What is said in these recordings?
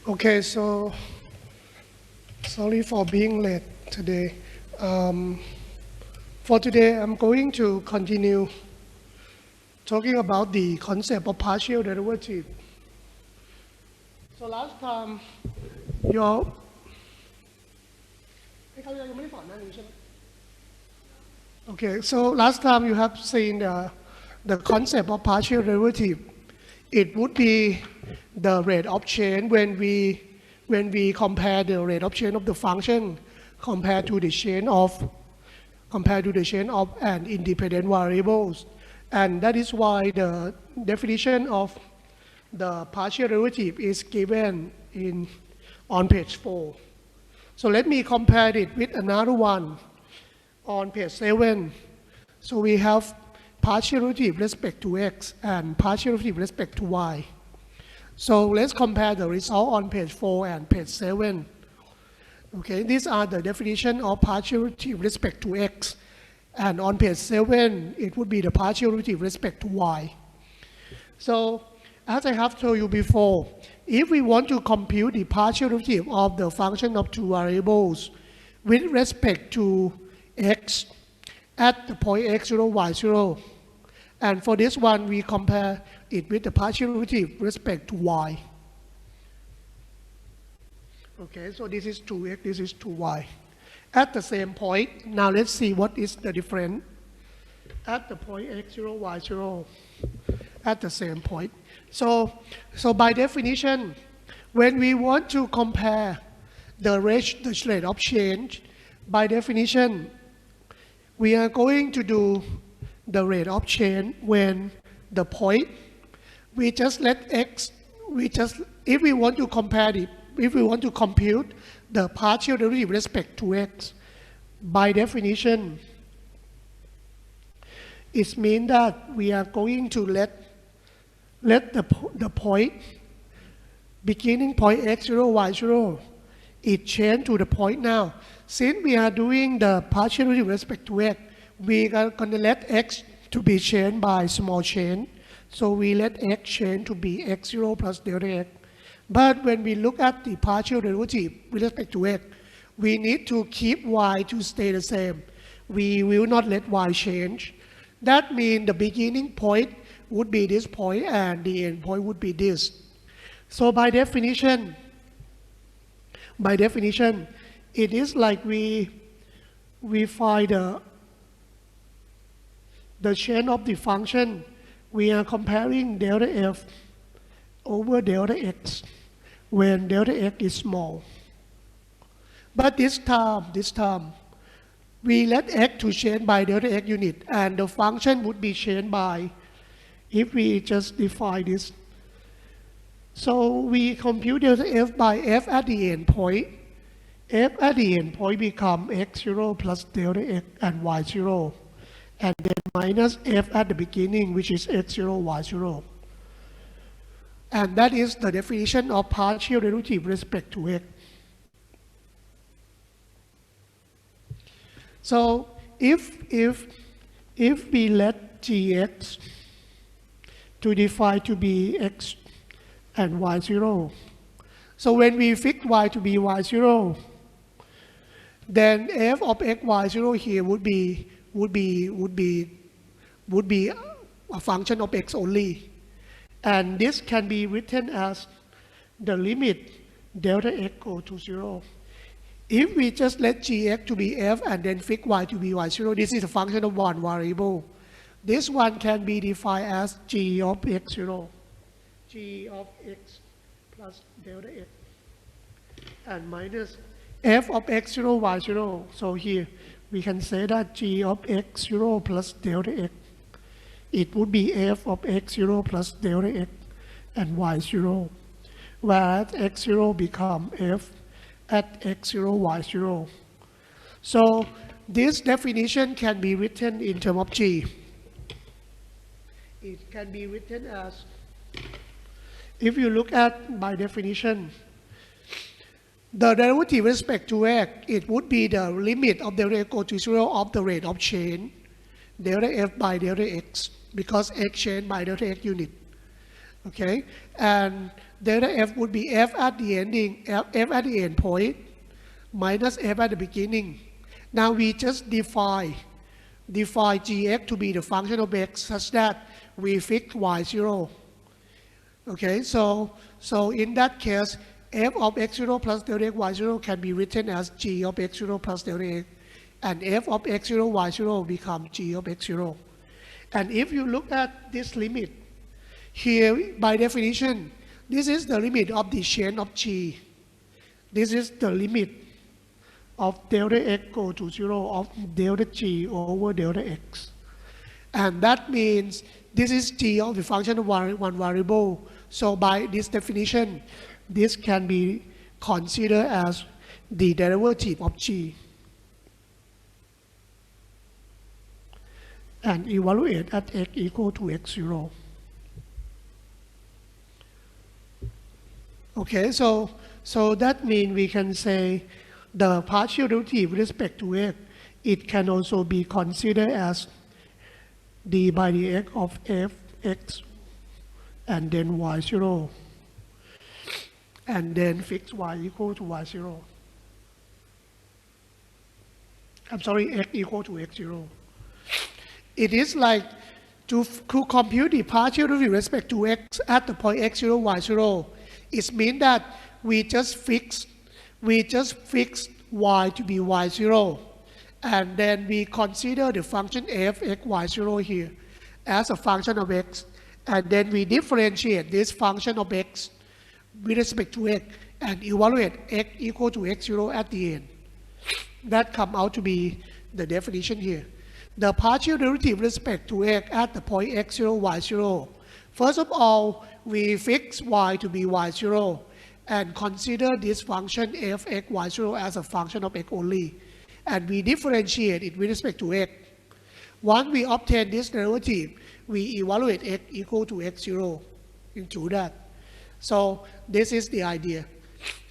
Okay, so sorry for being late today. Um, for today, I'm going to continue talking about the concept of partial derivative. So last time, your okay, so last time you have seen the concept of partial derivative. It would be the rate of change when we compare the rate of change of the function compared to the change of an independent variables, and that is why the definition of the partial derivative is given on page 4. So let me compare it with another one on page 7. So we have partial derivative respect to x and partial derivative respect to y. So let's compare the result on page 4 and page 7. Okay, these are the definition of partial derivative respect to x. And on page 7, it would be the partial derivative respect to y. So as I have told you before, if we want to compute the partial derivative of the function of two variables with respect to x at the point x0, y0, and for this one, we compare it with the partial derivative with respect to y. Okay, so this is 2x, this is 2y. At the same point, now let's see what is the difference at the point x0, y0, at the same point. So by definition, when we want to compare the rate of change, by definition, we are going to do the rate of change when the point, we just let x, if we want to compare it, if we want to compute the partial derivative with respect to x, by definition, it means that we are going to let the point, beginning point x0, y0, it change to the point now. Since we are doing the partial derivative with respect to x, we are going to let x to be changed by small change. So we let x change to be x0 plus delta x. But when we look at the partial derivative with respect to x, we need to keep y to stay the same. We will not let y change. That means the beginning point would be this point and the end point would be this. So by definition, it is like we find the change of the function. We are comparing delta f over delta x when delta x is small. But this time, we let x to change by delta x unit, and the function would be changed by, if we just define this. So we compute delta f by f at the end point. F at the end point become x0 plus delta x and y0. And then minus f at the beginning, which is x0, y0. And that is the definition of partial derivative with respect to x. So if we let gx to define to be x and y0, so when we fix y to be y0, then f of x, y0 here would be a function of x only. And this can be written as the limit delta x go to 0. If we just let gx to be f and then fix y to be y0, this is a function of one variable. This one can be defined as g of x0, g of x plus delta x, and minus f of x0, y0. So here we can say that g of x0 plus delta x, it would be f of x0 plus delta x and y0, whereas x0 become f at x0, y0. So this definition can be written in terms of g. It can be written as, if you look at by definition, the derivative with respect to x, it would be the limit of delta x go to 0 of the rate of change, delta f by delta x, because x change by delta x unit. Okay, and delta f would be f at the ending, f at the end point, minus f at the beginning. Now we just define gx to be the function of x such that we fix y0. Okay, so in that case, f of x0 plus delta x y0 can be written as g of x0 plus delta x, and f of x0 y0 becomes g of x0. And if you look at this limit, here by definition, this is the limit of the chain of g. This is the limit of delta x go to 0 of delta g over delta x. And that means this is g of the function of one variable. So by this definition, this can be considered as the derivative of g. And evaluate at x equal to x0. Okay, so that means we can say the partial derivative with respect to x, it can also be considered as d by dx of fx and then y0, and then fix y equal to y0. I'm sorry, x equal to x0. It is like to compute the partial derivative with respect to x at the point x0, y0. It means that we just fix y to be y0, and then we consider the function f x y0 here as a function of x, and then we differentiate this function of x with respect to x and evaluate x equal to x0 at the end. That comes out to be the definition here. The partial derivative with respect to x at the point x0, y0. First of all, we fix y to be y0 and consider this function f(x, y0) as a function of x only. And we differentiate it with respect to x. Once we obtain this derivative, we evaluate x equal to x0 into that. So this is the idea.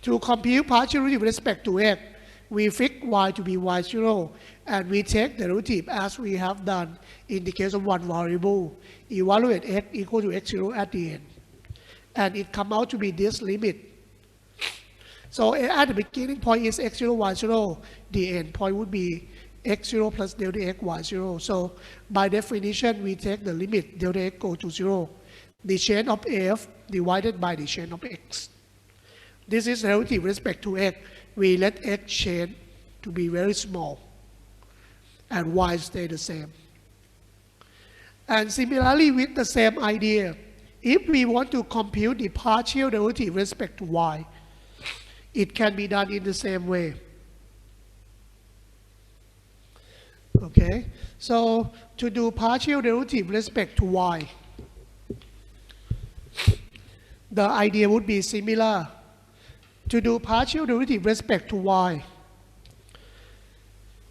To compute partial derivative with respect to x, we fix y to be y0, and we take the derivative as we have done in the case of one variable. Evaluate x equal to x0 at the end. And it comes out to be this limit. So at the beginning point is x0, y0. The end point would be x0 plus delta x, y0. So by definition, we take the limit delta x go to 0. The chain of f divided by the chain of x. This is relative with respect to x. We let x change to be very small, and y stay the same. And similarly, with the same idea, if we want to compute the partial derivative with respect to y, it can be done in the same way. Okay, so to do partial derivative with respect to y, the idea would be similar. To do partial derivative with respect to y,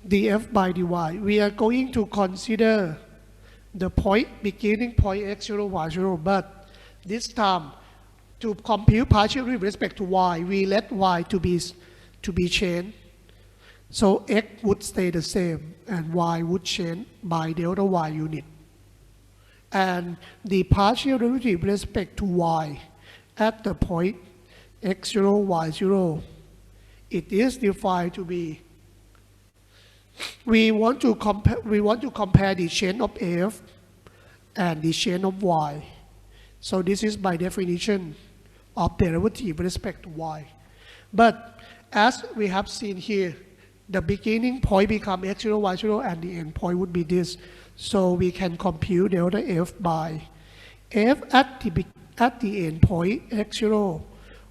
df by dy, we are going to consider the point beginning point x0, y0, but this time to compute partial derivative with respect to y, we let y to be changed. So x would stay the same and y would change by delta y unit. And the partial derivative with respect to y at the point x0, y0, it is defined to be, we want to compare the chain of f and the chain of y. So this is by definition of derivative with respect to y. But as we have seen here, the beginning point becomes x0, y0, and the end point would be this. So we can compute delta f by f at the end point x0,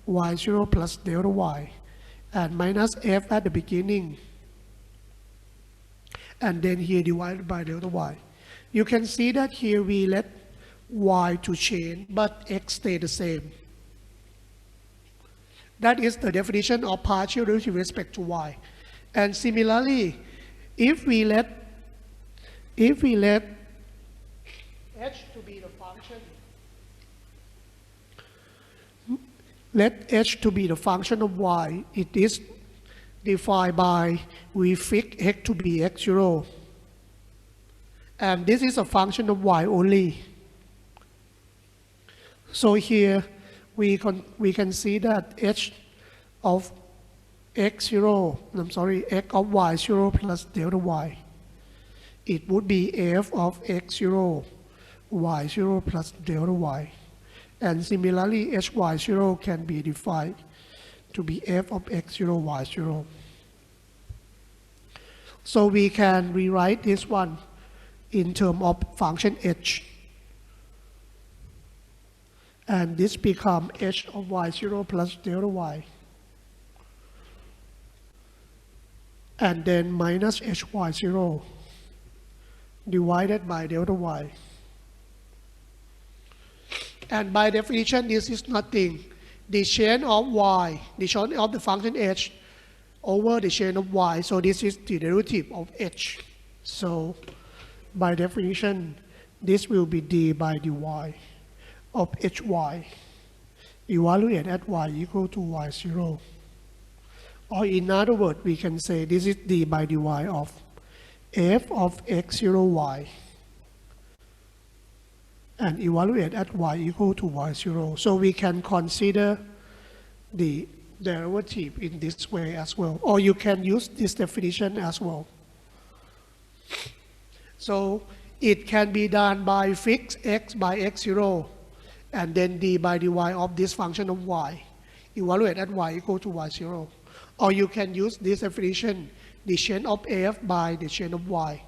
y0 plus delta y, and minus f at the beginning, and then here divided by delta y. You can see that here we let y to change, but x stay the same. That is the definition of partial derivative with respect to y. And similarly, if we let h to be the function, let h to be the function of y, it is defined by we fix x to be x0. And this is a function of y only. So here we can see that h of x0, x of y0 plus delta y, it would be f of x0, y0 plus delta y. And similarly, hy0 can be defined to be f of x0, y0. So we can rewrite this one in terms of function h. And this becomes h of y0 plus delta y. And then minus hy0 divided by delta y. And by definition, this is nothing. The chain of y, the chain of the function h over the chain of y. So this is the derivative of h. So by definition, this will be d by dy of hy. Evaluate at y equal to y0. Or in other words, we can say this is d by dy of f of x0y. And evaluate at y equal to y0. So we can consider the derivative in this way as well. Or you can use this definition as well. So it can be done by fix x by x0 and then d by dy of this function of y. Evaluate at y equal to y0. Or you can use this definition, the chain of f by the chain of y.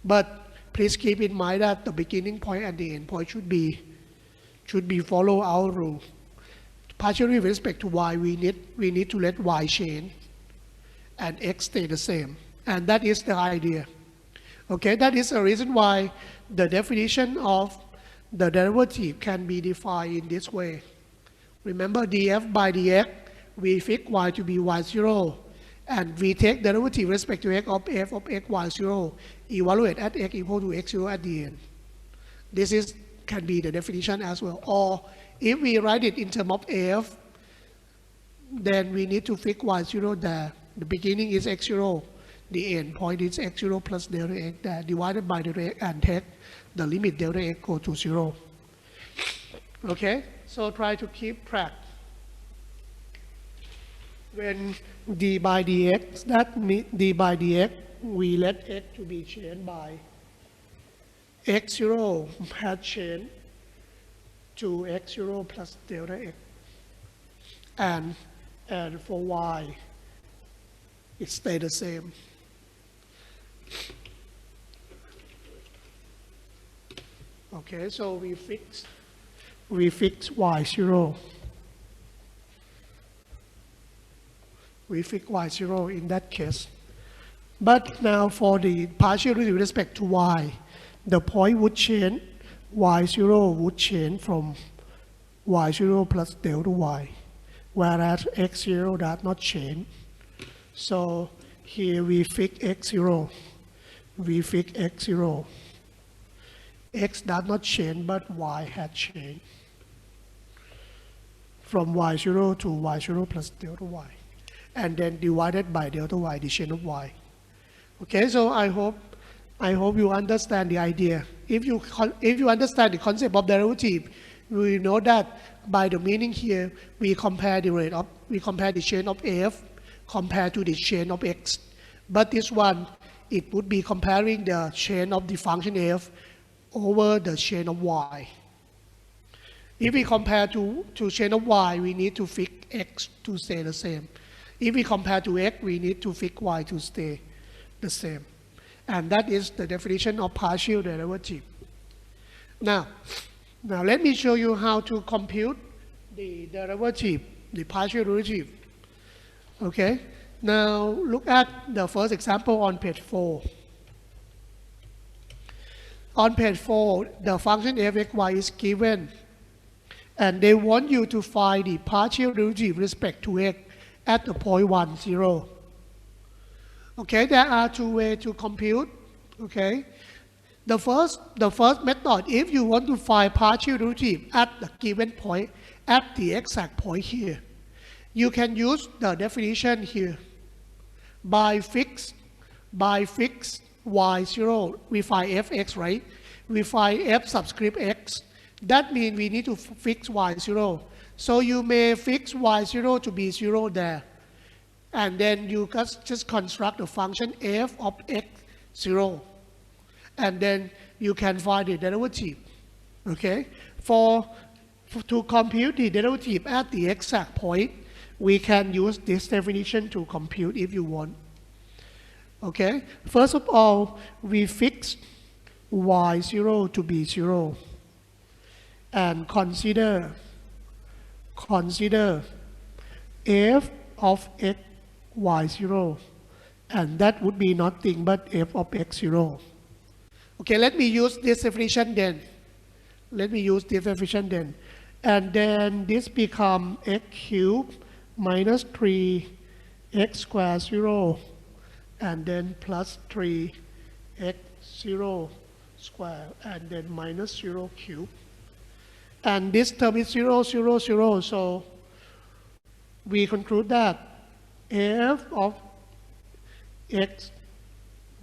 But please keep in mind that the beginning point and the end point should be follow our rule. Partially with respect to y, we need to let y change and x stay the same. And that is the idea. Okay, that is the reason why the definition of the derivative can be defined in this way. Remember, df by dx, we fix y to be y0, and we take derivative with respect to x of f of x y0, evaluate at x equal to x0 at the end. This can be the definition as well. Or if we write it in terms of f, then we need to fix y0 there. The beginning is x0, the end point is x0 plus delta x there, divided by delta x, and take the limit delta x go to 0. Okay, so try to keep track. When d by dx, that means d by dx, we let x to be changed by x0 had changed to x0 plus delta x. And for y, it stays the same. Okay, so we fix y0. We fix y0 in that case. But now for the partial derivative with respect to y, the point would change, y0 would change from y0 plus delta y, whereas x0 does not change. So here we fix x0. We fix x0. X does not change, but y had changed from y0 to y0 plus delta y, and then divided by delta y, the chain of y. Okay, so I hope you understand the idea. If you understand the concept of derivative, we know that by the meaning here, we compare the chain of f compared to the chain of x. But this one, it would be comparing the chain of the function f over the chain of y. If we compare to chain of y, we need to fix x to stay the same. If we compare to x, we need to fix y to stay the same. And that is the definition of partial derivative. Now let me show you how to compute the derivative, the partial derivative. Okay, now look at the first example on page 4. On page 4, the function f x y is given, and they want you to find the partial derivative with respect to x at the point 1, 0. Okay, there are two ways to compute. Okay, the first method, if you want to find partial derivative at the given point, at the exact point here, you can use the definition here. By fix y0, we find fx, right? We find f subscript x. That means we need to fix y0. So you may fix y0 to be 0 there. And then you just construct the function f of x 0. And then you can find the derivative. Okay? To compute the derivative at the exact point, we can use this definition to compute if you want. Okay? First of all, we fix y0 to be 0. And consider f of x y0, and that would be nothing but f of x0. Okay, let me use this definition then. And then this become x cubed minus 3x squared 0, and then plus 3x0 squared, and then minus 0 cubed. And this term is 0, 0, 0, so we conclude that f of x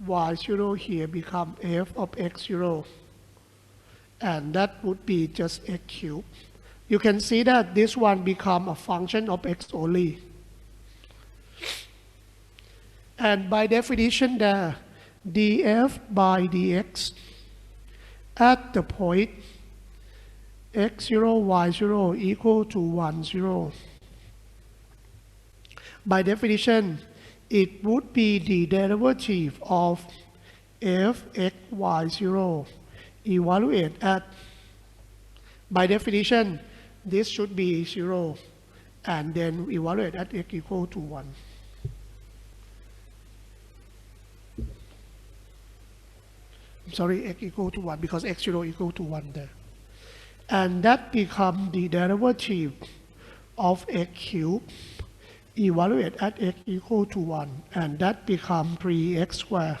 y0 here become f of x0, and that would be just x cubed. You can see that this one become a function of x only. And by definition there, df by dx at the point x0, y0 equal to 1, 0. By definition, it would be the derivative of f x y0 evaluate at, by definition, this should be 0, and then evaluate at x equal to 1. I'm sorry, x equal to 1, because x0 equal to 1 there. And that becomes the derivative of x cubed evaluate at x equal to 1, and that becomes 3x squared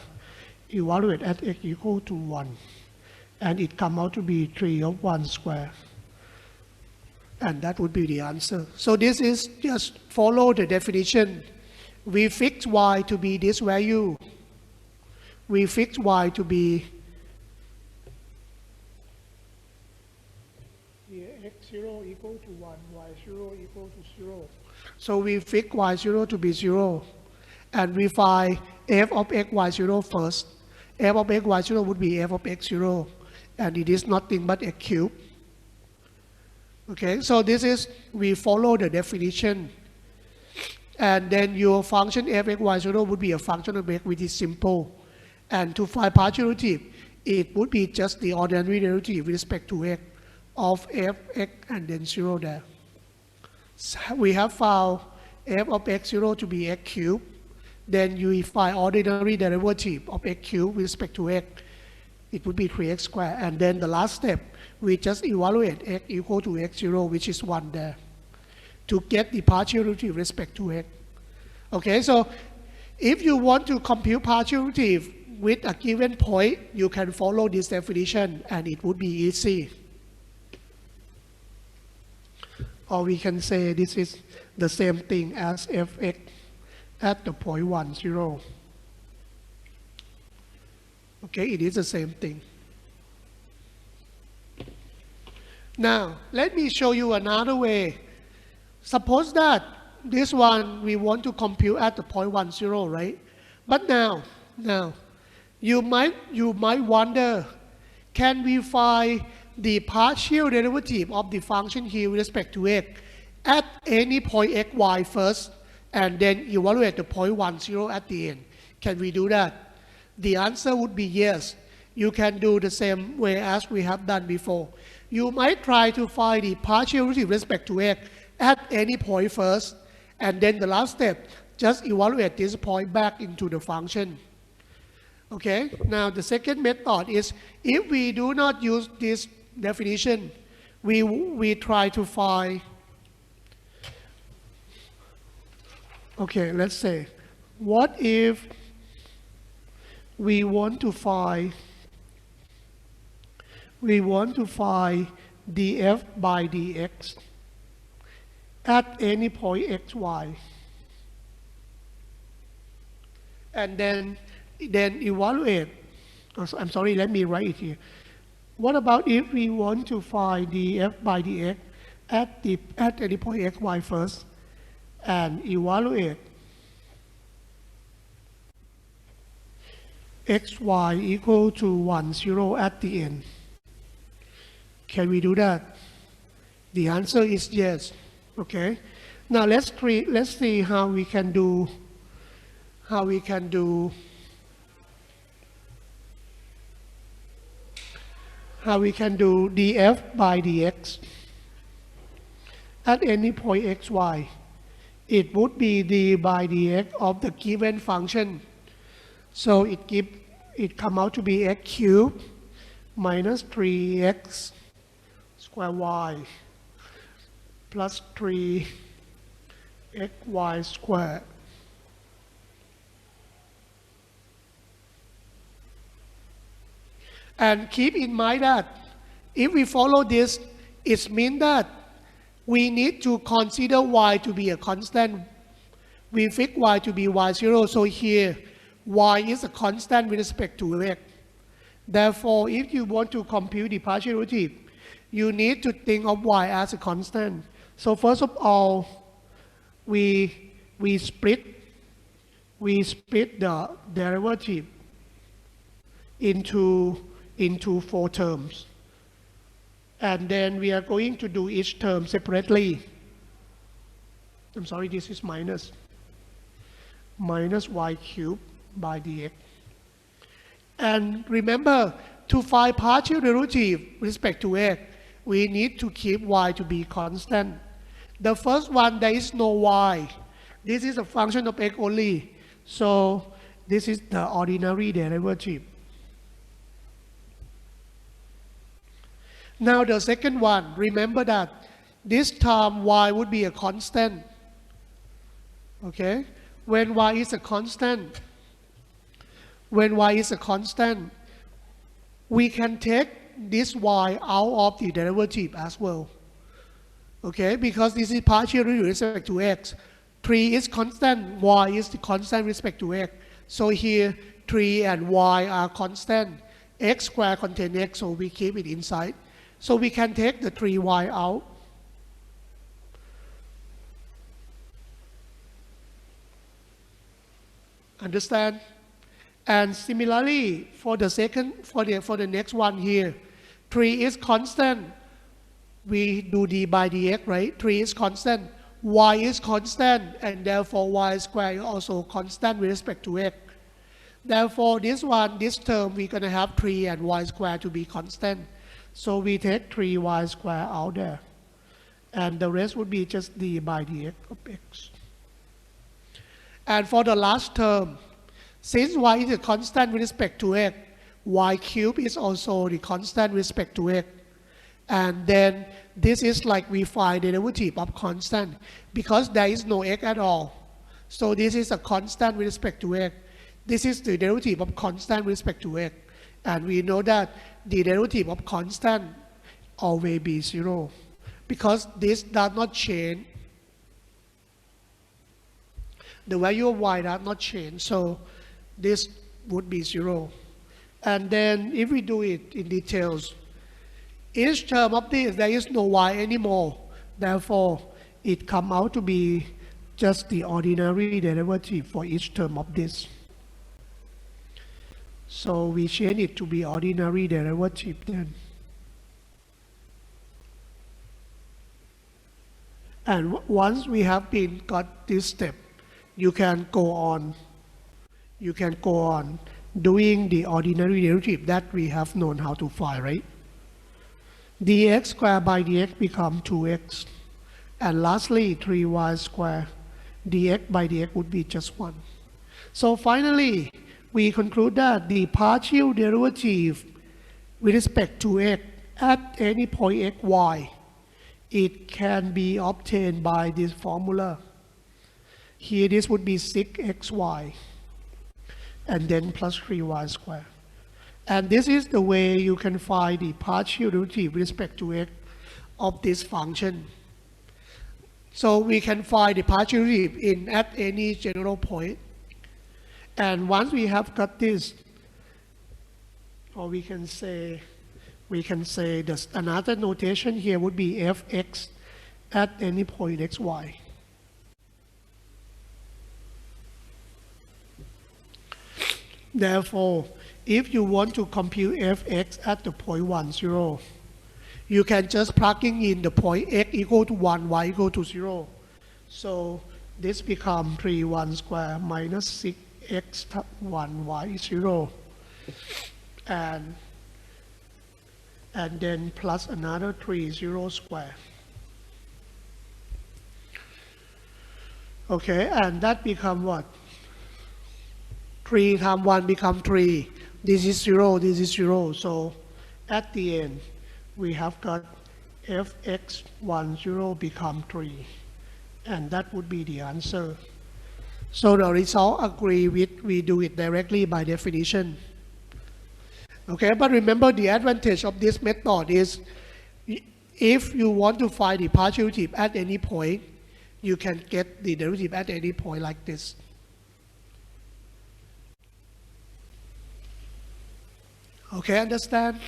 evaluate at x equal to 1, and it comes out to be 3 of 1 square, and that would be the answer. So this is just follow the definition. We fix y to be this value. We fix y to be x0 equal to 1, y0 equal to 0. So we fix y0 to be 0, and we find f of x y0 first. F of x y0 would be f of x0, and it is nothing but x cubed. Okay, so this is, we follow the definition. And then your function f x y0 would be a function of x, which is simple. And to find partial derivative, it would be just the ordinary derivative with respect to x of f x and then 0 there. So we have found f of x0 to be x cubed. Then you find ordinary derivative of x cubed with respect to x. It would be 3x squared. And then the last step, we just evaluate x equal to x0, which is 1 there, to get the partial derivative with respect to x. Okay, so if you want to compute partial derivative with a given point, you can follow this definition, and it would be easy. Or we can say this is the same thing as fx at the point 1, 0. Okay, it is the same thing. Now, let me show you another way. Suppose that this one we want to compute at the point 1, 0, right? But now, you might wonder, can we find the partial derivative of the function here with respect to x at any point x, y first, and then evaluate the point 1, 0 at the end? Can we do that? The answer would be yes. You can do the same way as we have done before. You might try to find the partial derivative with respect to x at any point first, and then the last step, just evaluate this point back into the function. Okay, now the second method is, if we do not use this definition, we try to find, okay, let's say, what if we want to find df by dx at any point x, y, and then evaluate, I'm sorry, let me write it here. What about if we want to find df by dx at any point x, y first and evaluate x, y equal to 1, 0 at the end. Can we do that? The answer is yes. Okay. Now let's see how we can do df by dx at any point x, y. It would be d by dx of the given function. So it come out to be x cubed minus 3x square y plus 3xy squared. And keep in mind that if we follow this, it means that we need to consider y to be a constant. We fix y to be y0. So here, y is a constant with respect to x. Therefore, if you want to compute the partial derivative, you need to think of y as a constant. So first of all, we split the derivative into 4 terms. And then we are going to do each term separately. I'm sorry, this is minus y cubed by dx. And remember, to find partial derivative with respect to x, we need to keep y to be constant. The first one, there is no y. This is a function of x only. So this is the ordinary derivative. Now the second one, remember that this term y would be a constant. Okay? When y is a constant, we can take this y out of the derivative as well. Okay? Because this is partial with respect to x. 3 is constant, y is the constant with respect to x. So here 3 and y are constant. X squared contains x, so we keep it inside. So we can take the 3y out. Understand? And similarly, for the next one here, 3 is constant. We do d by dx, right? 3 is constant. Y is constant, and therefore y squared is also constant with respect to x. Therefore, this term, we're going to have 3 and y squared to be constant. So we take 3y squared out there. And the rest would be just d by dx of x. And for the last term, since y is a constant with respect to x, y cubed is also the constant with respect to x. And then this is like we find the derivative of constant because there is no x at all. So this is a constant with respect to x. This is the derivative of constant with respect to x. And we know that the derivative of constant always be 0 because this does not change. The value of y does not change, so this would be 0. And then if we do it in details, each term of this, there is no y anymore. Therefore, it comes out to be just the ordinary derivative for each term of this. So we change it to be ordinary derivative then. And once we have got this step, you can go on doing the ordinary derivative that we have known how to find, right? dx squared by dx become 2x. And lastly, 3y squared dx by dx would be just 1. So finally, we conclude that the partial derivative with respect to x at any point x, y, it can be obtained by this formula. Here this would be 6xy and then plus 3y squared. And this is the way you can find the partial derivative with respect to x of this function. So we can find the partial derivative at any general point. And once we have got this, or we can say another notation here would be fx at any point xy. Therefore, if you want to compute fx at the point 1, 0, you can just plugging in the point x equal to 1, y equal to 0. So this becomes 3 1 square minus 6x 1 y 0. And then plus another 3 0 square. Okay, and that become what? 3 times 1 become 3. This is 0, this is 0. So at the end, we have got fx10 become 3. And that would be the answer. So the result agree with, we do it directly by definition. Okay, but remember the advantage of this method is if you want to find the partial derivative at any point, you can get the derivative at any point like this. Okay, understand?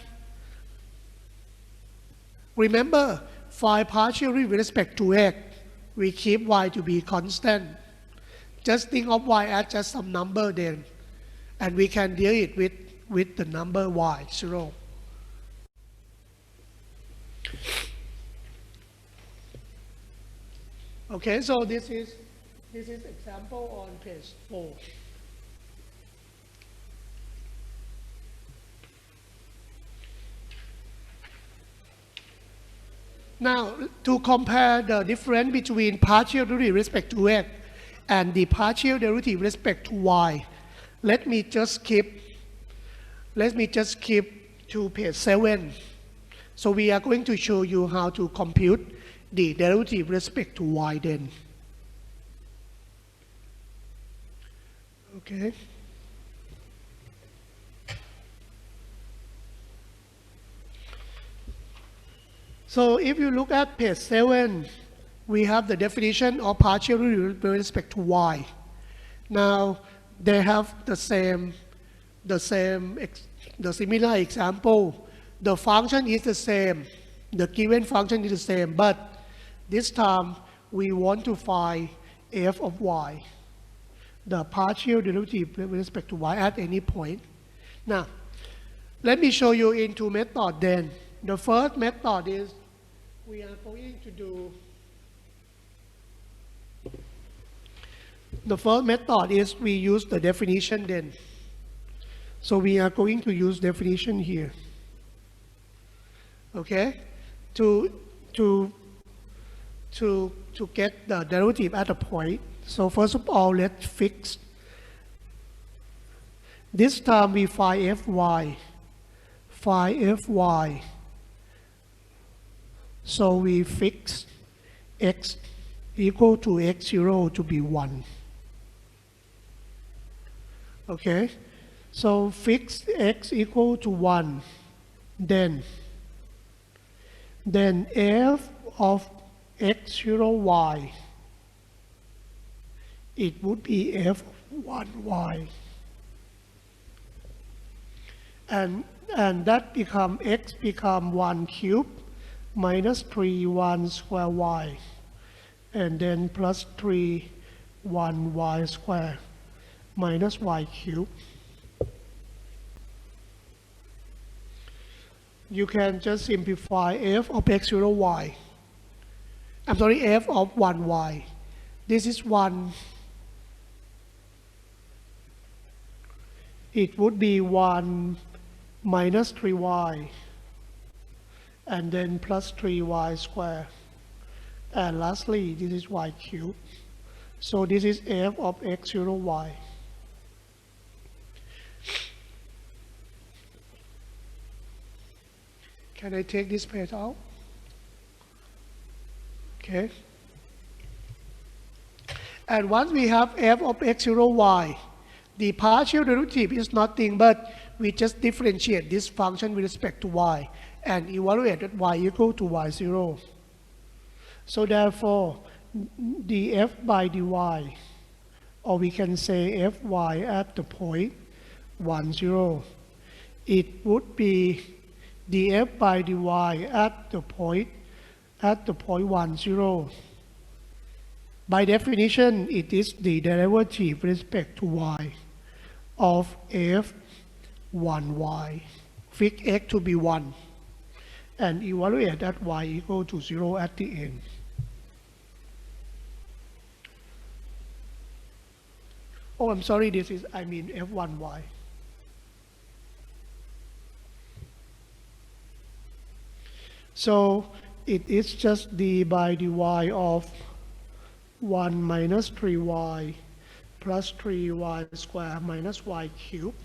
Remember, find partial derivative with respect to x, we keep y to be constant. Just think of y as just some number then, and we can deal it with the number y, 0. Okay, so this is example on page 4. Now, to compare the difference between partial derivative with respect to x and the partial derivative with respect to y, let me just skip to page 7. So we are going to show you how to compute the derivative with respect to y then. Okay. So if you look at page 7, we have the definition of partial derivative with respect to y. Now, they have the similar example. The function is the same. The given function is the same, but this time we want to find f of y, the partial derivative with respect to y at any point. Now, let me show you in two methods then. The first method is we are going to do, the first method is we use the definition then. So we are going to use definition here. Okay? To get the derivative at a point. So first of all, let's fix. This time we find fy. So we fix x equal to x0 to be 1. Okay? So fix x equal to 1. Then f of x0y, it would be f of 1y. And that become x become 1 cubed minus 3 1 square y, and then plus 3 1 y square minus y cubed. You can just simplify f of x0y. I'm sorry, f of 1y. This is 1. It would be 1 minus 3y, and then plus 3y squared. And lastly, this is y cubed. So this is f of x0y. Can I take this page out? Okay. And once we have f of x0y, the partial derivative is nothing but we just differentiate this function with respect to y and evaluate at y equal to y0. So therefore, the f by dy, or we can say fy at the point 1, 0, it would be the f by dy at the point at the point 1, 0. By definition, it is the derivative with respect to y of f(1y). Fix x to be 1 and evaluate at y equal to 0 at the end. Oh, I'm sorry, I mean f(1y). So it is just d by dy of 1 minus 3y plus 3y squared minus y cubed,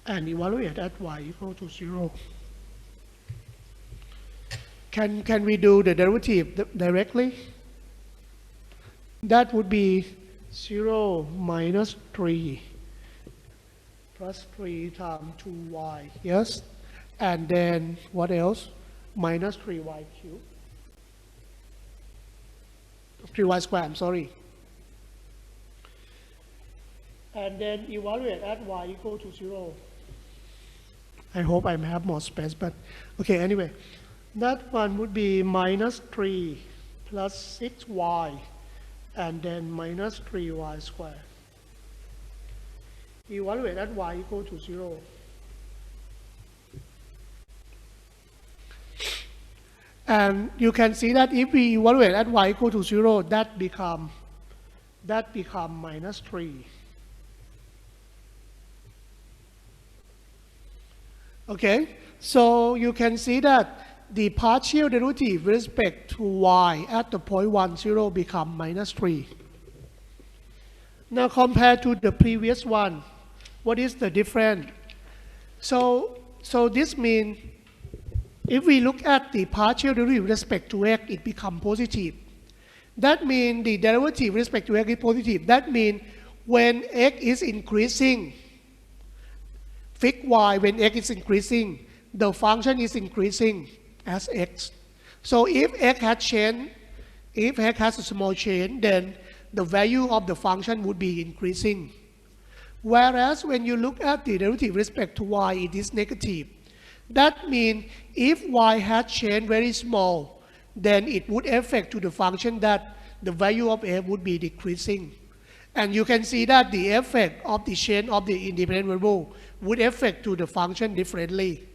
and evaluate at y equal to 0. Can we do the derivative directly? That would be 0 minus 3 plus 3 times 2y, yes? And then what else? Minus 3y cubed. 3y squared, I'm sorry. And then evaluate at y equal to 0. I hope I have more space, but okay, anyway. That one would be minus 3 plus 6y, and then minus 3y squared. Evaluate at y equal to 0. And you can see that if we evaluate at y equal to 0, that become minus 3. Okay, so you can see that the partial derivative with respect to y at the point 1, 0 become minus 3. Now compared to the previous one, what is the difference? So this means if we look at the partial derivative with respect to x, it becomes positive. That means the derivative with respect to x is positive. That means when x is increasing, fix y when x is increasing, the function is increasing as x. So if x has changed, if x has a small change, then the value of the function would be increasing. Whereas when you look at the derivative with respect to y, it is negative. That means if y had changed very small, then it would affect to the function that the value of f would be decreasing. And you can see that the effect of the change of the independent variable would affect to the function differently.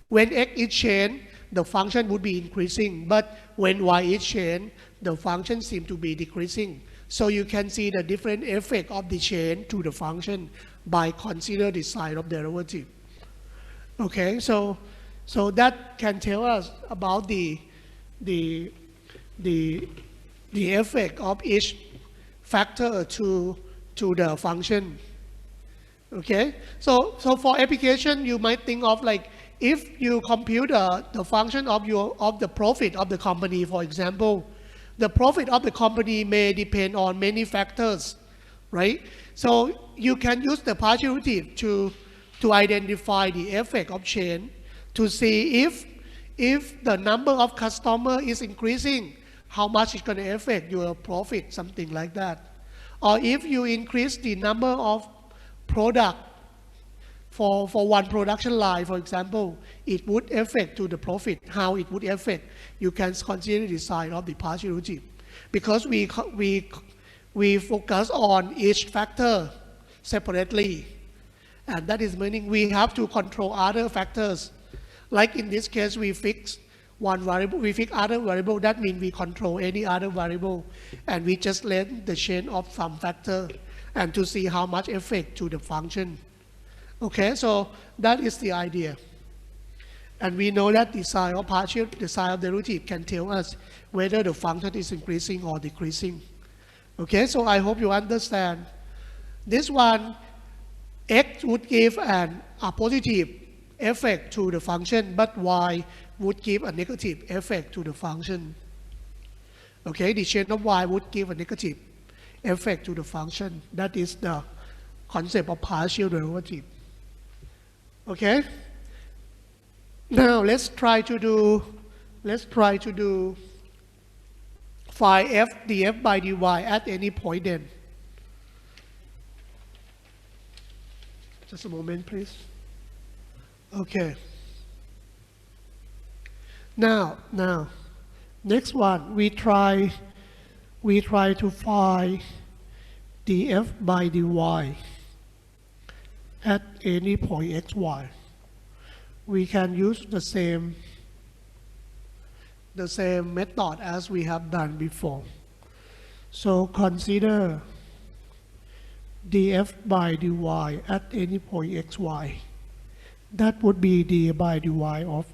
When x is changed, the function would be increasing, but when y is changed, the function seems to be decreasing. So you can see the different effect of the change to the function by consider the sign of derivative. Okay, so that can tell us about the effect of each factor to the function. Okay, so for application, you might think of like if you compute the function of the profit of the company, for example, the profit of the company may depend on many factors, right? So you can use the partial derivative to identify the effect of change, to see if the number of customers is increasing, how much it's going to affect your profit, something like that. Or if you increase the number of product for one production line, for example, it would affect to the profit. How it would affect, you can consider the sign of the partial derivative. Because we focus on each factor separately. And that is meaning we have to control other factors. Like in this case, we fix one variable, we fix other variable. That means we control any other variable. And we just let the change of some factor and to see how much effect to the function. Okay, so that is the idea. And we know that the sign of derivative can tell us whether the function is increasing or decreasing. Okay, so I hope you understand. This one, x would give a positive effect to the function, but y would give a negative effect to the function. Okay, the change of y would give a negative effect to the function. That is the concept of partial derivative. Okay. Now let's try to do find f df by dy at any point then. Just a moment, please. Okay. Now, Next one, we try to find df by dy at any point xy. We can use the same method as we have done before. So consider df by dy at any point xy. That would be d by dy of,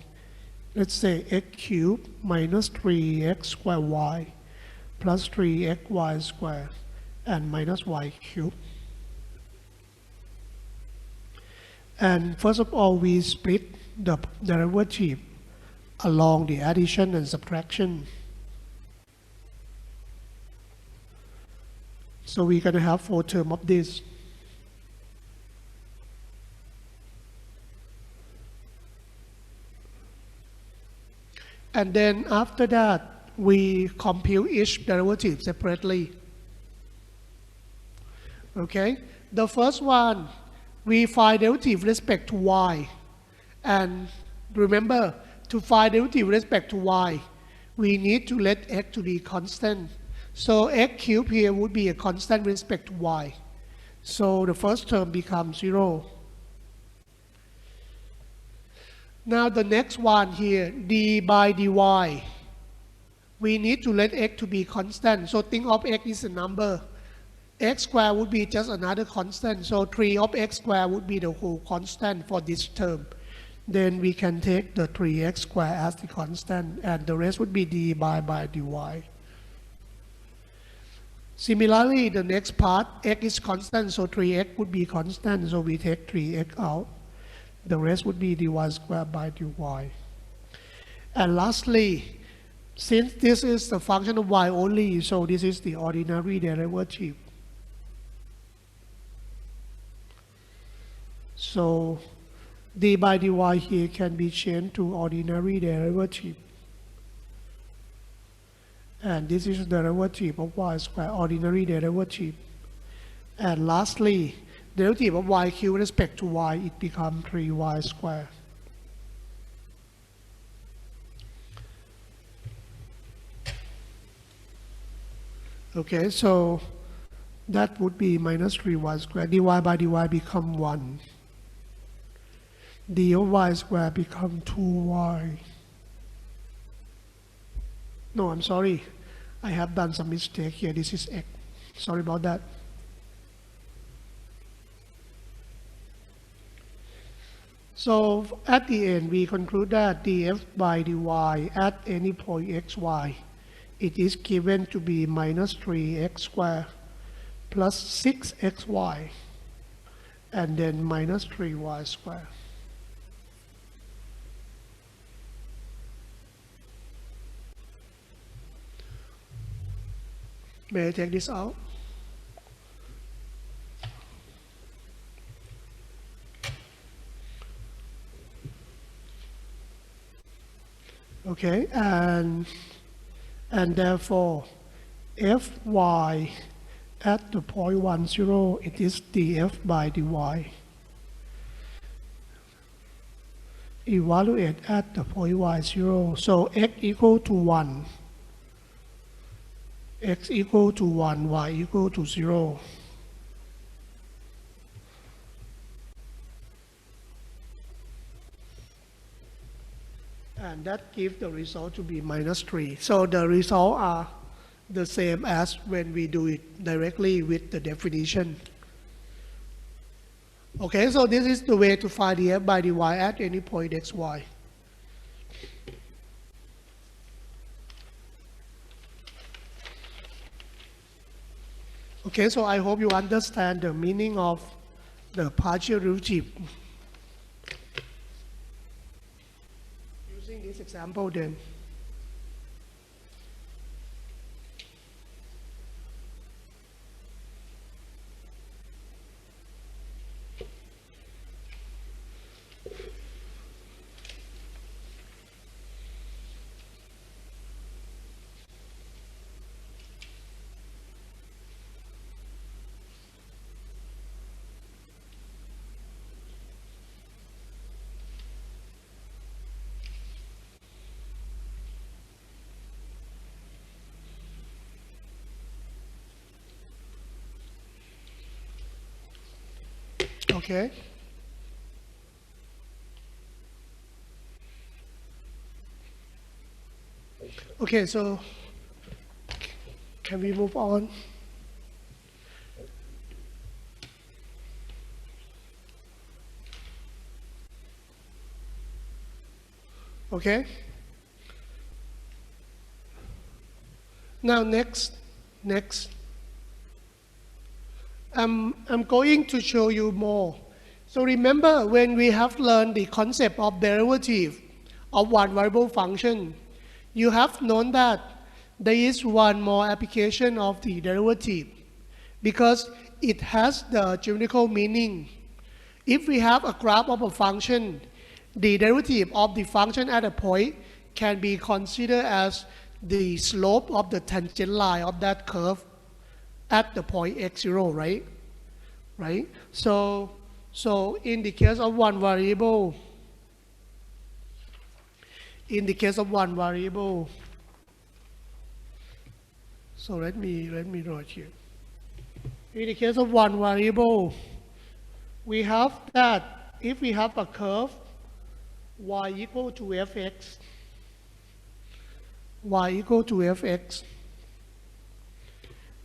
let's say, x cubed minus 3x squared y plus 3xy squared and minus y cubed. And first of all, we split the derivative along the addition and subtraction. So we're going to have 4 terms of this. And then after that, we compute each derivative separately. Okay? The first one, we find derivative with respect to y. And remember, to find derivative with respect to y, we need to let x to be constant. So x cubed here would be a constant with respect to y. So the first term becomes 0. Now the next one here, d by dy. We need to let x to be constant. So think of x is a number. X squared would be just another constant. So 3 of x squared would be the whole constant for this term. Then we can take the 3x squared as the constant, and the rest would be d by dy. Similarly, the next part, x is constant, so 3x would be constant, so we take 3x out. The rest would be dy squared by dy. And lastly, since this is the function of y only, so this is the ordinary derivative. So d by dy here can be changed to ordinary derivative. And this is the derivative of y squared, ordinary derivative. And lastly, derivative of y cubed with respect to y, it becomes 3y squared. Okay, so that would be minus 3y squared. dy by dy become 1. d of y squared become 2y. No, I'm sorry. I have done some mistake here. This is x. Sorry about that. So at the end, we conclude that df by dy at any point xy, it is given to be minus 3x squared plus 6xy, and then minus 3y squared. May I take this out? Okay, and therefore, fy at the point 1, 0, it is df by dy. Evaluate at the point y 0. So x equal to 1. X equal to 1, y equal to 0. And that gives the result to be minus 3. So the results are the same as when we do it directly with the definition. Okay, so this is the way to find df by dy at any point xy. Okay, so I hope you understand the meaning of the partial derivative. Using this example then. Okay. Okay, so can we move on? Okay. Now next, I'm going to show you more. So remember when we have learned the concept of derivative of one variable function, you have known that there is one more application of the derivative because it has the geometrical meaning. If we have a graph of a function, the derivative of the function at a point can be considered as the slope of the tangent line of that curve at the point x0, right? Right? So in the case of one variable, so let me write here. In the case of one variable, we have that if we have a curve y equal to fx,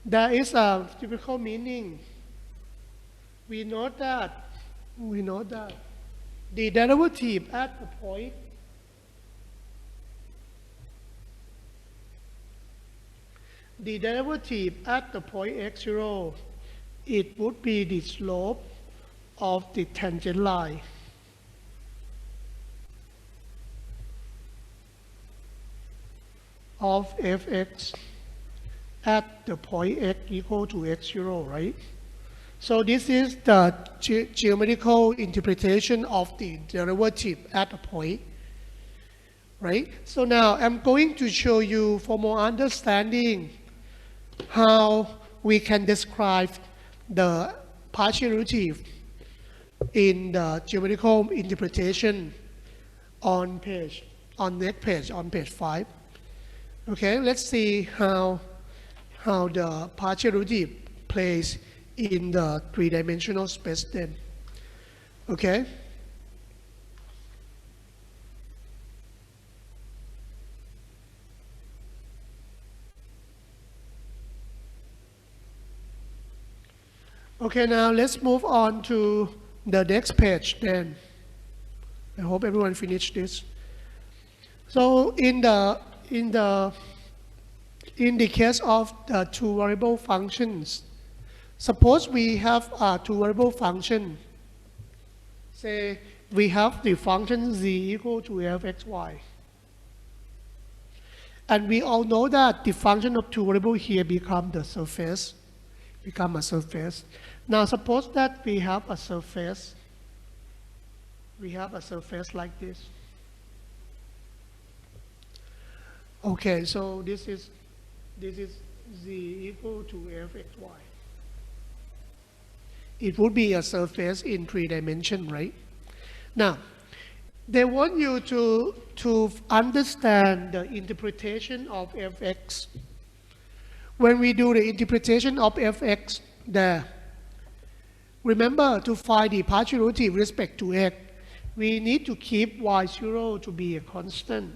there is a typical meaning. We know that the derivative at the point x0, it would be the slope of the tangent line of fx at the point x equal to x0, right? So this is the geometrical interpretation of the derivative at a point, right? So now I'm going to show you for more understanding how we can describe the partial derivative in the geometrical interpretation on page 5. Okay, let's see how the partial derivative plays in the three-dimensional space then. Okay? Okay, now let's move on to the next page then. I hope everyone finished this. So in the case of the two variable functions, suppose we have a two variable function. Say we have the function z equal to fxy. And we all know that the function of two variables here become a surface. Now suppose that we have a surface like this. Okay, so this is z equal to fxy. It would be a surface in 3 dimensions, right? Now, they want you to understand the interpretation of fx. When we do the interpretation of fx there, remember to find the partial derivative with respect to x, we need to keep y0 to be a constant.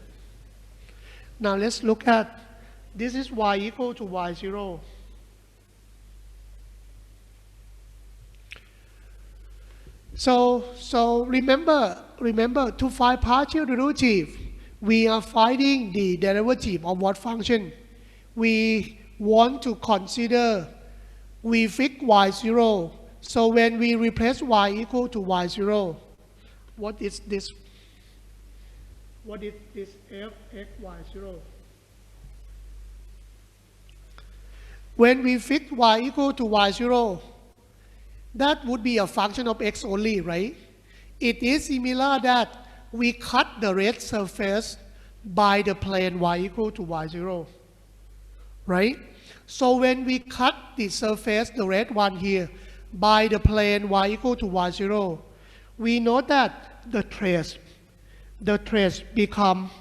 Now let's look at, this is y equal to y0. So remember to find partial derivative, we are finding the derivative of what function? We want to consider, we fix y0. So when we replace y equal to y0, what is this? What is this fxy0? When we fix y equal to y0, that would be a function of x only, right? It is similar that we cut the red surface by the plane y equal to y0, right? So when we cut the surface, the red one here, by the plane y equal to y0, we know that the trace become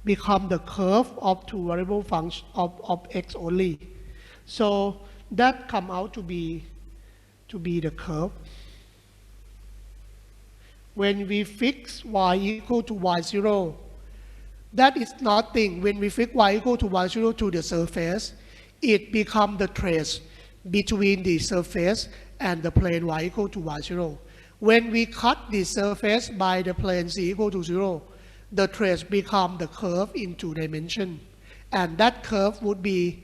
the curve of two variable function of x only. So that come out to be the curve. when we fix y equal to y0, that is nothing. When we fix y equal to y0 to the surface, it becomes the trace between the surface and the plane y equal to y0. When we cut the surface by the plane z equal to 0, the trace becomes the curve in 2 dimensions. And that curve would be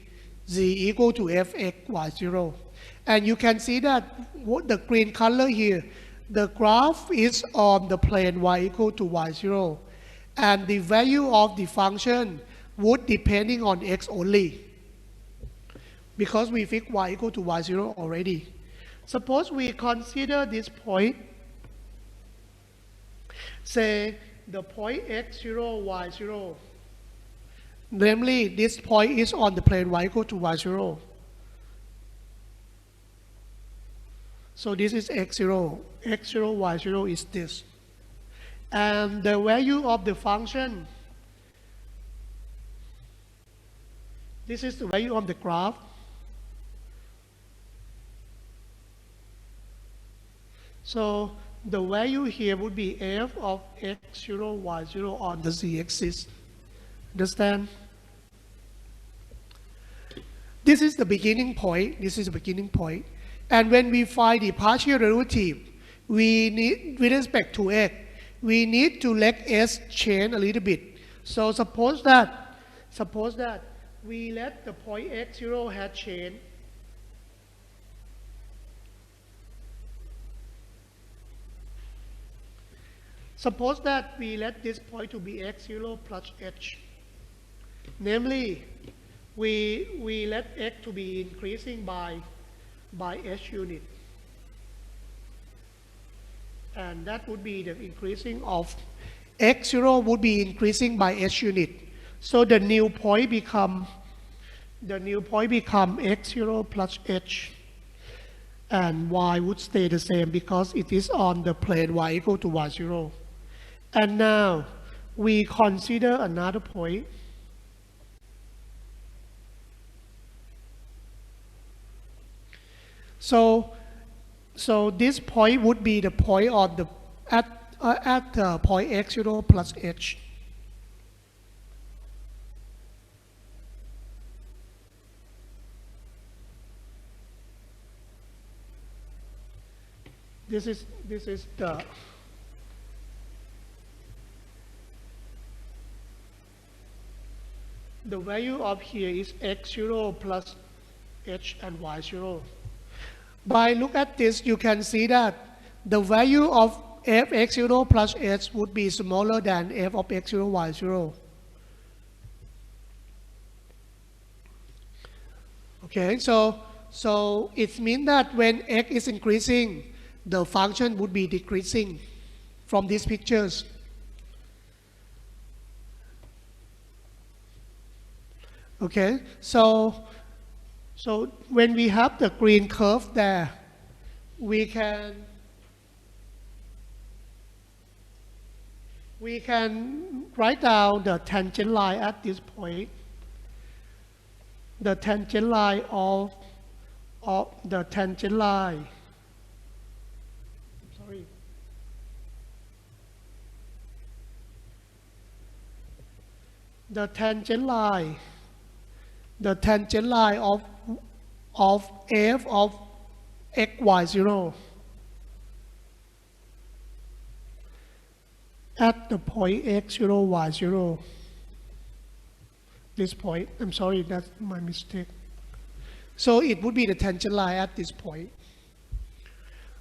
z equal to fx y0. And you can see that the green color here, the graph is on the plane y equal to y0. And the value of the function would depending on x only, because we fix y equal to y0 already. Suppose we consider this point, say the point x0, y0. Namely, this point is on the plane y equal to y0. So this is x0, y0 is this. And the value of the function, this is the value of the graph. So the value here would be f of x0, y0 on the z-axis. Understand? This is the beginning point. This is the beginning point. And when we find the partial derivative, we need, with respect to x, we need to let s change a little bit. So suppose that we let the point x0 has changed. Suppose that we let this point to be x0 plus h. Namely, we let x to be increasing by h unit. And that would be the increasing of x0 would be increasing by h unit. So the new point become x0 plus h. And y would stay the same because it is on the plane y equal to y0. And now we consider another point. So this point would be the point on the at point x0 plus h. This is the value of here is x0 plus h and y0. By look at this, you can see that the value of f x0 plus h would be smaller than f of x0 y0. Okay, so it means that when x is increasing, the function would be decreasing from these pictures. Okay, so when we have the green curve there, we can write down the tangent line at this point. The tangent line of the tangent line. Sorry. The tangent line of f of x, y0 at the point x0, y0. This point, I'm sorry, that's my mistake. So it would be the tangent line at this point.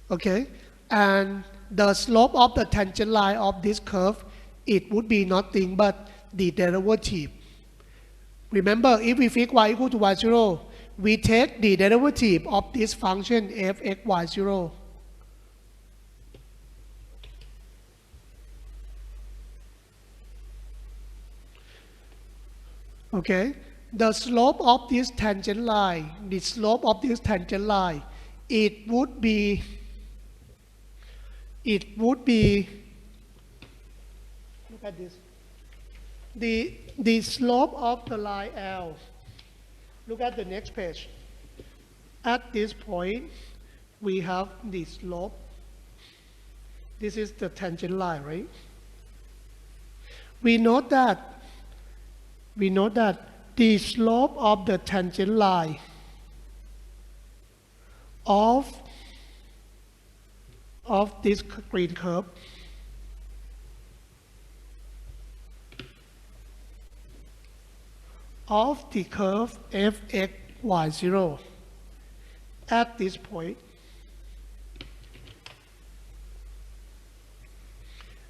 Okay, and the slope of the tangent line of this curve, it would be nothing but the derivative. Remember, if we fix y equal to y0, we take the derivative of this function f x y0. Okay, the slope of this tangent line, it would be, look at this, the slope of the line L, look at the next page. At this point, we have the slope This is the tangent line, right? We know that the slope of the tangent line of this green curve of the curve fx y0 at this point,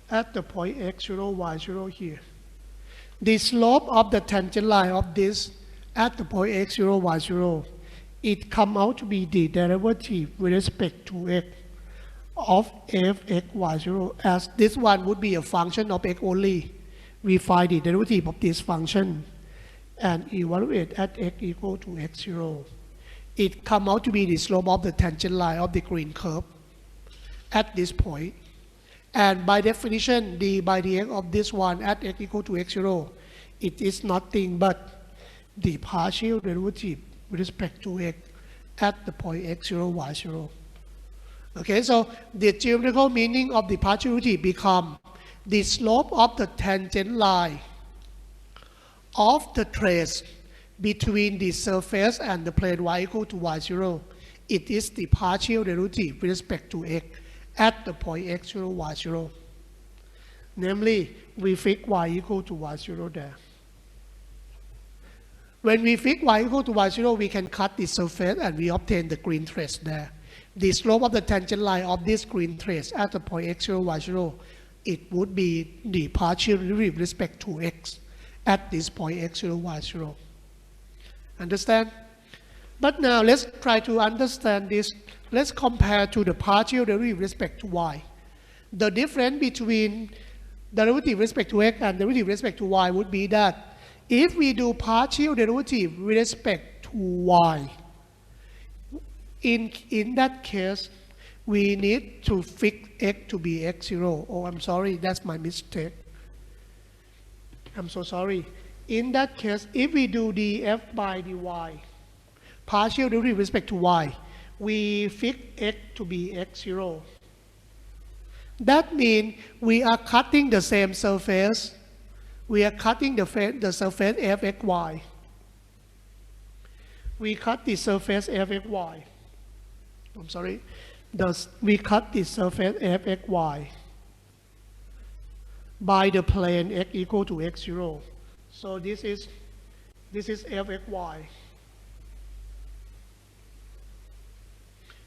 at the point x0, y0 here. The slope of the tangent line of this at the point x0, y0, it come out to be the derivative with respect to x of fx y0, as this one would be a function of x only. We find the derivative of this function and evaluate at x equal to x0. It come out to be the slope of the tangent line of the green curve at this point. And by definition, d by dx of this one at x equal to x0, it is nothing but the partial derivative with respect to x at the point x0, y0. Okay, so the geometrical meaning of the partial derivative become the slope of the tangent line of the trace between the surface and the plane y equal to y0. It is the partial derivative with respect to x at the point x0, y0. Namely, we fix y equal to y0 there. When we fix y equal to y0, we can cut the surface and we obtain the green trace there. The slope of the tangent line of this green trace at the point x0, y0, it would be the partial derivative with respect to x at this point x0, y0. Understand? But now let's try to understand this. Let's compare to the partial derivative with respect to y. The difference between derivative with respect to x and derivative with respect to y would be that if we do partial derivative with respect to y, in that case, we need to fix x to be x0. Oh, I'm sorry, that's my mistake. I'm so sorry. In that case, if we do df by dy, partial derivative with respect to y, we fix x to be x0. That means we are cutting the same surface. We are cutting the surface fxy. We cut the surface fxy. I'm sorry. We cut the surface fxy by the plane x equal to x0. So this is fxy.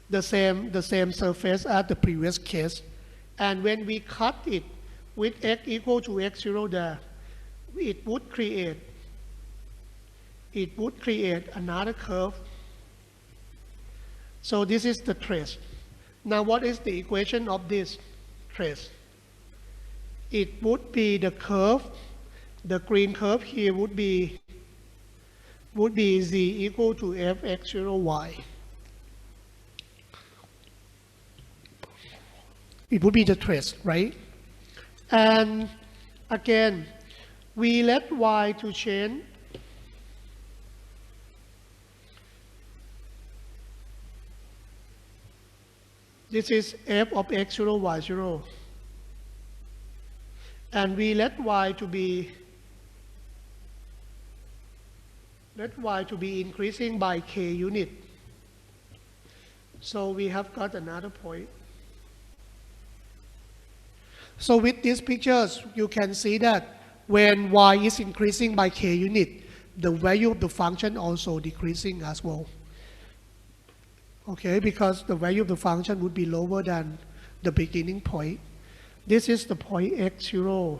The same surface as the previous case. And when we cut it with x equal to x0 there, it would create another curve. So this is the trace. Now what is the equation of this trace? It would be the curve, the green curve here would be z equal to fx0y. It would be the trace, right? And again, we let y to change. This is f of x0, y0. And we let y to be increasing by k unit. So we have got another point. So with these pictures, you can see that when y is increasing by k unit, the value of the function also decreasing as well. Okay, because the value of the function would be lower than the beginning point. This is the point x0,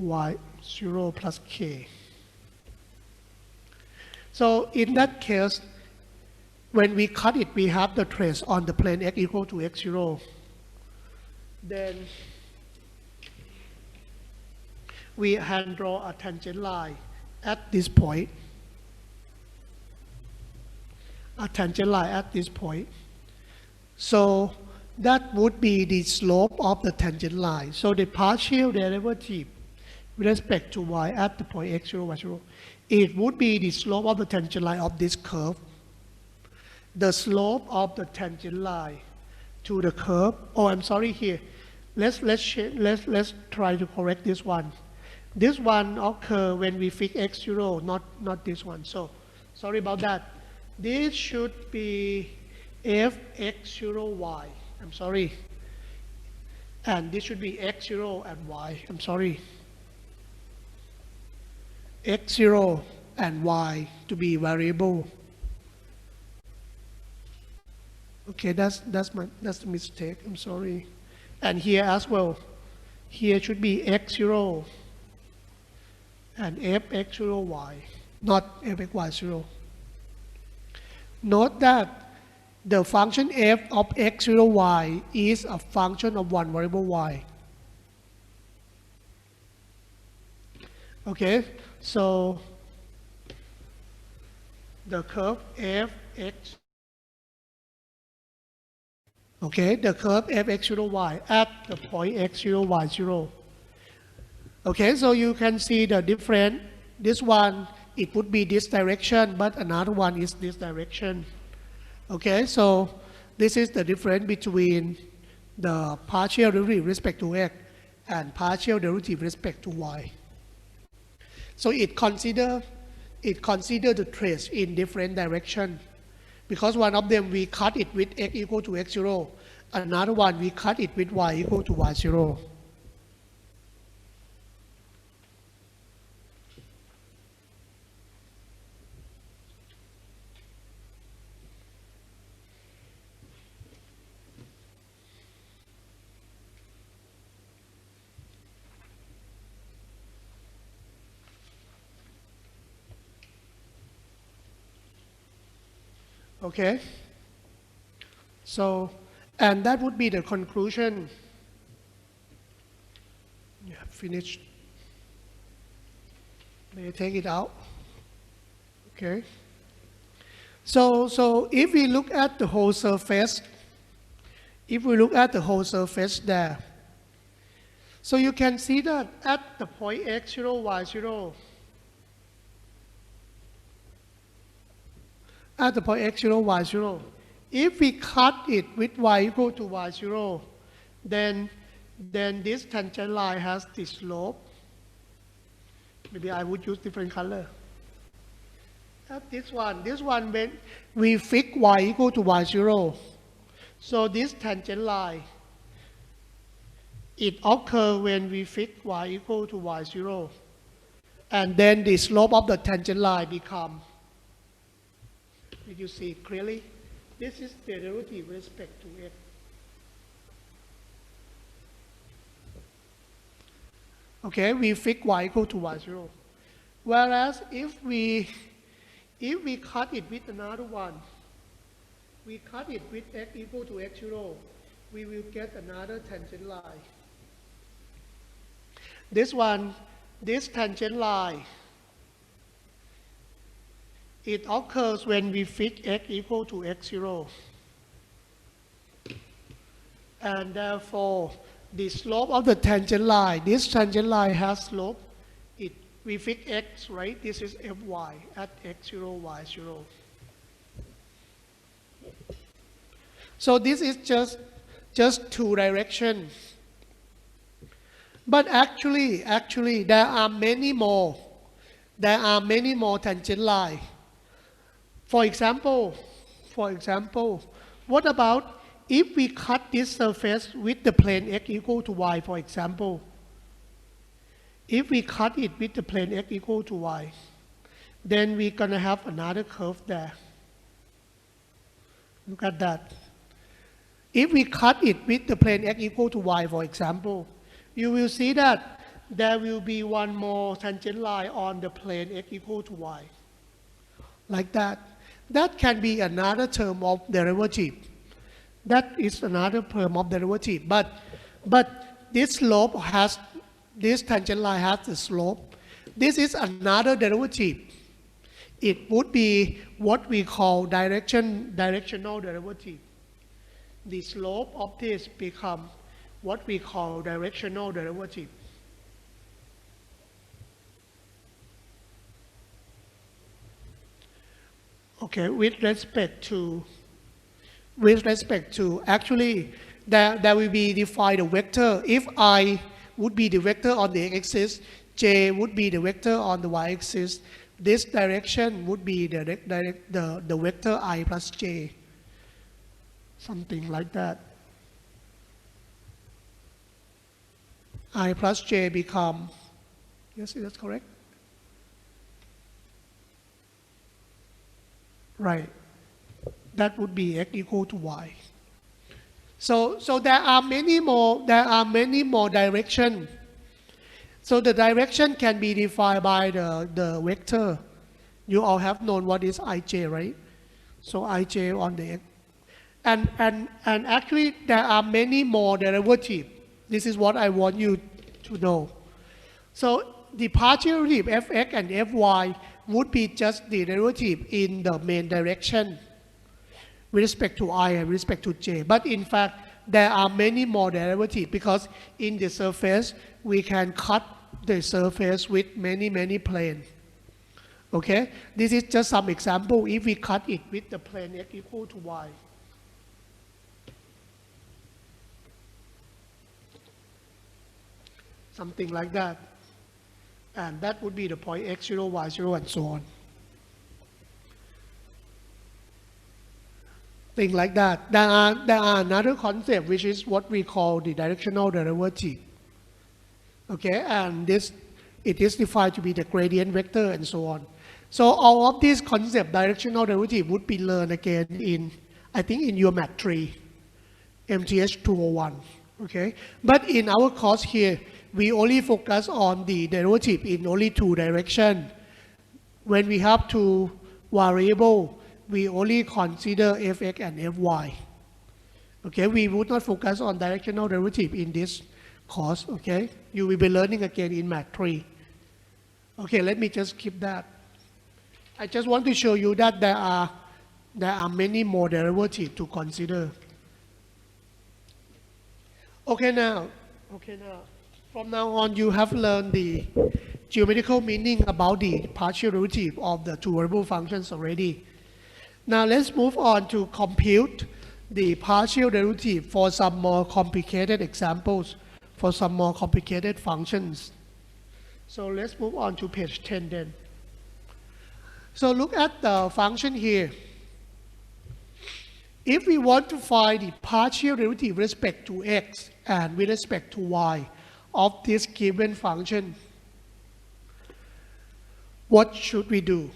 y0 plus k. So in that case, when we cut it, we have the trace on the plane x equal to x0. Then we hand draw a tangent line at this point. A tangent line at this point. So that would be the slope of the tangent line. So the partial derivative with respect to y at the point x0, y0, it would be the slope of the tangent line of this curve. The slope of the tangent line to the curve, oh, I'm sorry here. let's try to correct this one. This one occur when we fix x0, not this one. So sorry about that. This should be fx0y. I'm sorry. And this should be x0 and y. I'm sorry. x0 and y to be variable. Okay, that's the mistake. I'm sorry. And here as well. Here should be x0 and fx0y, not fxy0. Note that the function f of x0y is a function of one variable y. Okay, so the curve fx, okay, the curve fx0y at the point x0, y0. Okay, so you can see the difference. This one, it would be this direction, but another one is this direction. Okay, so this is the difference between the partial derivative with respect to x and partial derivative with respect to y. So it consider the trace in different direction, because one of them we cut it with x equal to x0, another one we cut it with y equal to y0. Okay, so, and that would be the conclusion. Yeah, finished. May I take it out? Okay. So if we look at the whole surface, there, so you can see that at the point x0, y0, at the point x0, y0, if we cut it with y equal to y0, then this tangent line has the slope. Maybe I would use different color. At this one when we fix y equal to y0, so this tangent line, it occurs when we fix y equal to y0, and then the slope of the tangent line become, did you see it clearly? This is the derivative with respect to x. Okay, we fix y equal to y0. Whereas if we cut it with another one, we cut it with x equal to x0, we will get another tangent line. This tangent line, it occurs when we fix x equal to x0. And therefore, the slope of the tangent line, this tangent line has slope. We fix x, right? This is fy at x0, y0. So this is just two directions. But actually, there are many more. There are many more tangent lines. For example, what about if we cut this surface with the plane x equal to y, for example? If we cut it with the plane x equal to y, then we're going to have another curve there. Look at that. If we cut it with the plane x equal to y, for example, you will see that there will be one more tangent line on the plane x equal to y. Like that. That can be another term of derivative. That is another term of derivative. But this slope has, this tangent line has the slope. This is another derivative. It would be what we call directional derivative. The slope of this becomes what we call directional derivative. Okay, with respect to actually there will be defined a vector. If I would be the vector on the x-axis, j would be the vector on the y-axis. This direction would be the vector I plus j, something like that. I plus j become, yes, that's correct? Right. That would be x equal to y. So there are many more directions. So the direction can be defined by the vector. You all have known what is ij, right? So ij on the x. And actually there are many more derivatives. This is what I want you to know. So the partial derivative fx and fy would be just the derivative in the main direction with respect to I and with respect to j. But in fact, there are many more derivatives because in the surface, we can cut the surface with many planes. Okay? This is just some example if we cut it with the plane x equal to y. Something like that. And that would be the point x0, y0, and so on. Things like that. There are another concept which is what we call the directional derivative. Okay, and it is defined to be the gradient vector and so on. So all of these concepts, directional derivative, would be learned again in, I think, in your Math 3, MTH101. Okay, but in our course here, we only focus on the derivative in only two directions. When we have two variables, we only consider fx and fy. Okay, we would not focus on directional derivative in this course. Okay, you will be learning again in Math 3. Okay, let me just keep that. I just want to show you that there are many more derivatives to consider. Okay, now, from now on, you have learned the geometrical meaning about the partial derivative of the two variable functions already. Now let's move on to compute the partial derivative for some more complicated examples, for some more complicated functions. So let's move on to page 10 then. So look at the function here. If we want to find the partial derivative with respect to x and with respect to y of this given function, what should we do?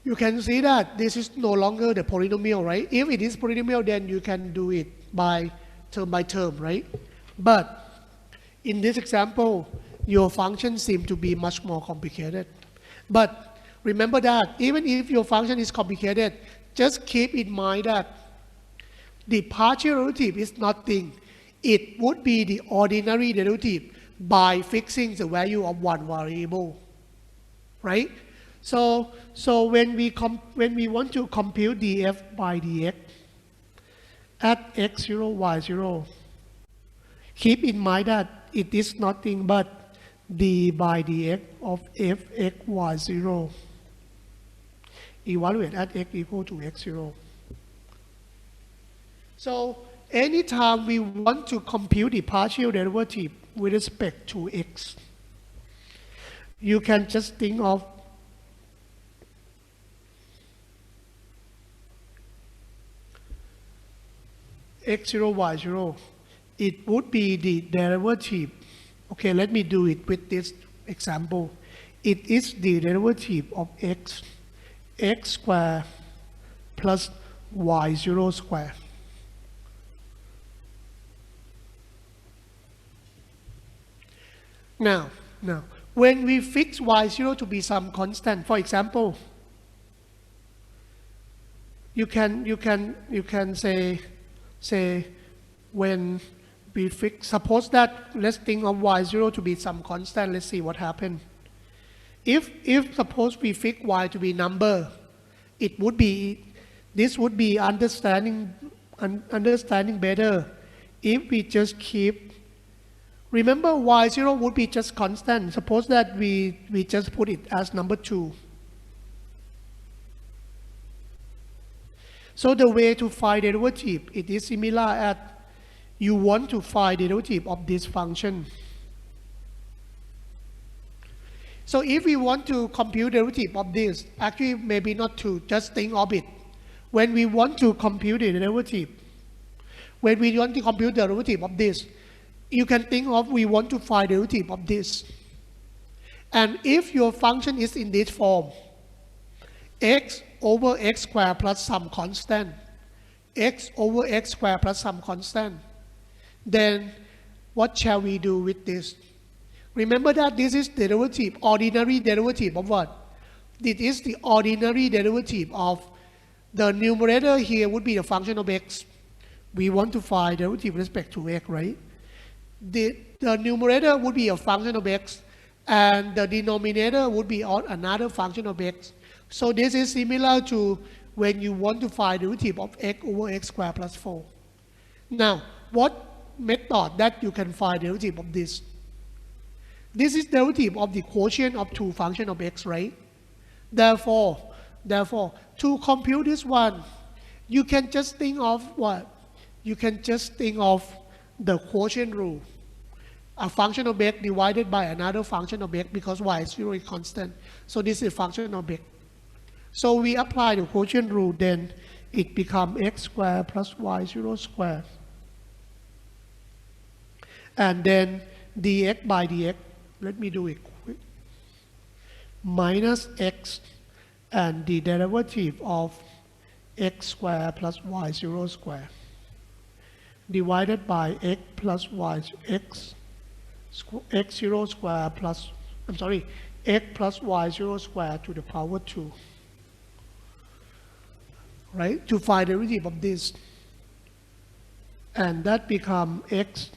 You can see that this is no longer the polynomial, right? If it is polynomial, then you can do it by term, right? But in this example, your function seems to be much more complicated. But remember that even if your function is complicated, just keep in mind that the partial derivative is nothing. It would be the ordinary derivative by fixing the value of one variable, right? So when we want to compute df by dx at x0, y0, keep in mind that it is nothing but d by dx of fx y0 evaluate at x equal to x0. So anytime we want to compute the partial derivative with respect to x, you can just think of x0, y0. It would be the derivative. Okay, let me do it with this example. It is the derivative of x squared plus y0 squared. Now, when we fix y0 to be some constant, for example, you can say when we fix, suppose that, let's think of y0 to be some constant. Let's see what happens. If suppose we fix y to be number, this would be understanding better if we just keep. Remember, y0 would be just constant. Suppose that we just put it as number 2. So the way to find derivative, it is similar at you want to find the derivative of this function. So if we want to compute the derivative of this, actually maybe not to, just think of it. When we want to compute the derivative, when we want to compute the derivative of this, you can think of we want to find the derivative of this. And if your function is in this form, x over x squared plus some constant, x over x squared plus some constant, then what shall we do with this? Remember that this is derivative, ordinary derivative of what? This is the ordinary derivative of the numerator here would be the function of x. We want to find derivative with respect to x, right? The numerator would be a function of x, and the denominator would be another function of x. So this is similar to when you want to find the derivative of x over x squared plus 4. Now, what method that you can find the derivative of this? This is derivative of the quotient of two functions of x, right? Therefore, to compute this one, you can just think of what? You can just think of the quotient rule. A function of x divided by another function of x because y0 is constant. So this is a function of x. So we apply the quotient rule, then it becomes x squared plus y0 squared. And then dx by dx, let me do it quick, minus x and the derivative of x squared plus y0 squared divided by x plus y, x0 squared plus, x plus y0 squared to the power 2. Right? To find the derivative of this. And that become x,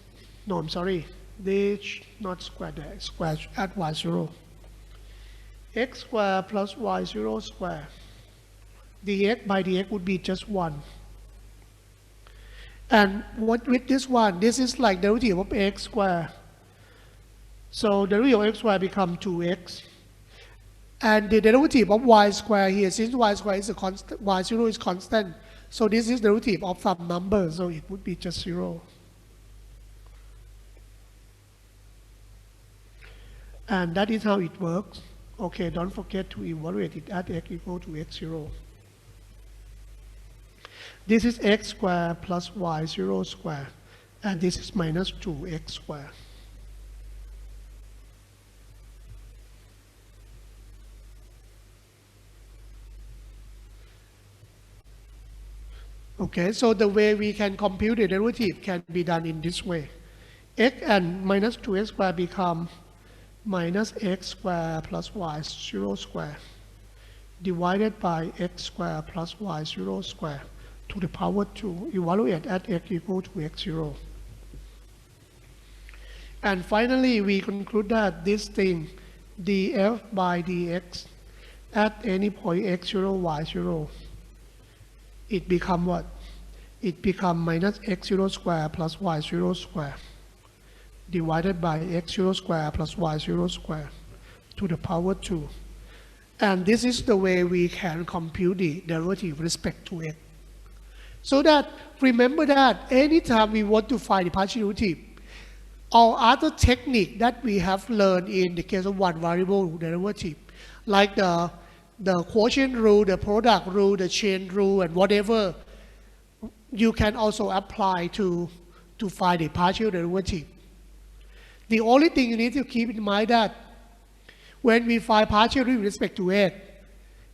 this not squared there, squared at y0. X squared plus y0 squared. Dx by dx would be just 1. And what with this one, this is like derivative of x squared. So the derivative of x squared becomes 2x. And the derivative of y squared here, since y squared is a constant, y0 is constant, so this is the derivative of some number, so it would be just 0. And that is how it works. Okay, don't forget to evaluate it at x equal to x0. This is x squared plus y0 squared, and this is minus 2x squared. Okay, so the way we can compute the derivative can be done in this way. X and minus 2x squared become minus x squared plus y0 squared divided by x squared plus y0 squared to the power 2, evaluate at x equal to x0. And finally, we conclude that this thing, df by dx, at any point x0, y0, it become what? It become minus x0 squared plus y0 squared divided by x0 squared plus y0 squared to the power 2. And this is the way we can compute the derivative with respect to x. So that, remember that anytime we want to find the partial derivative, or other technique that we have learned in the case of one variable derivative, like the quotient rule, the product rule, the chain rule, and whatever, you can also apply to find the partial derivative. The only thing you need to keep in mind that when we find partial derivative with respect to x,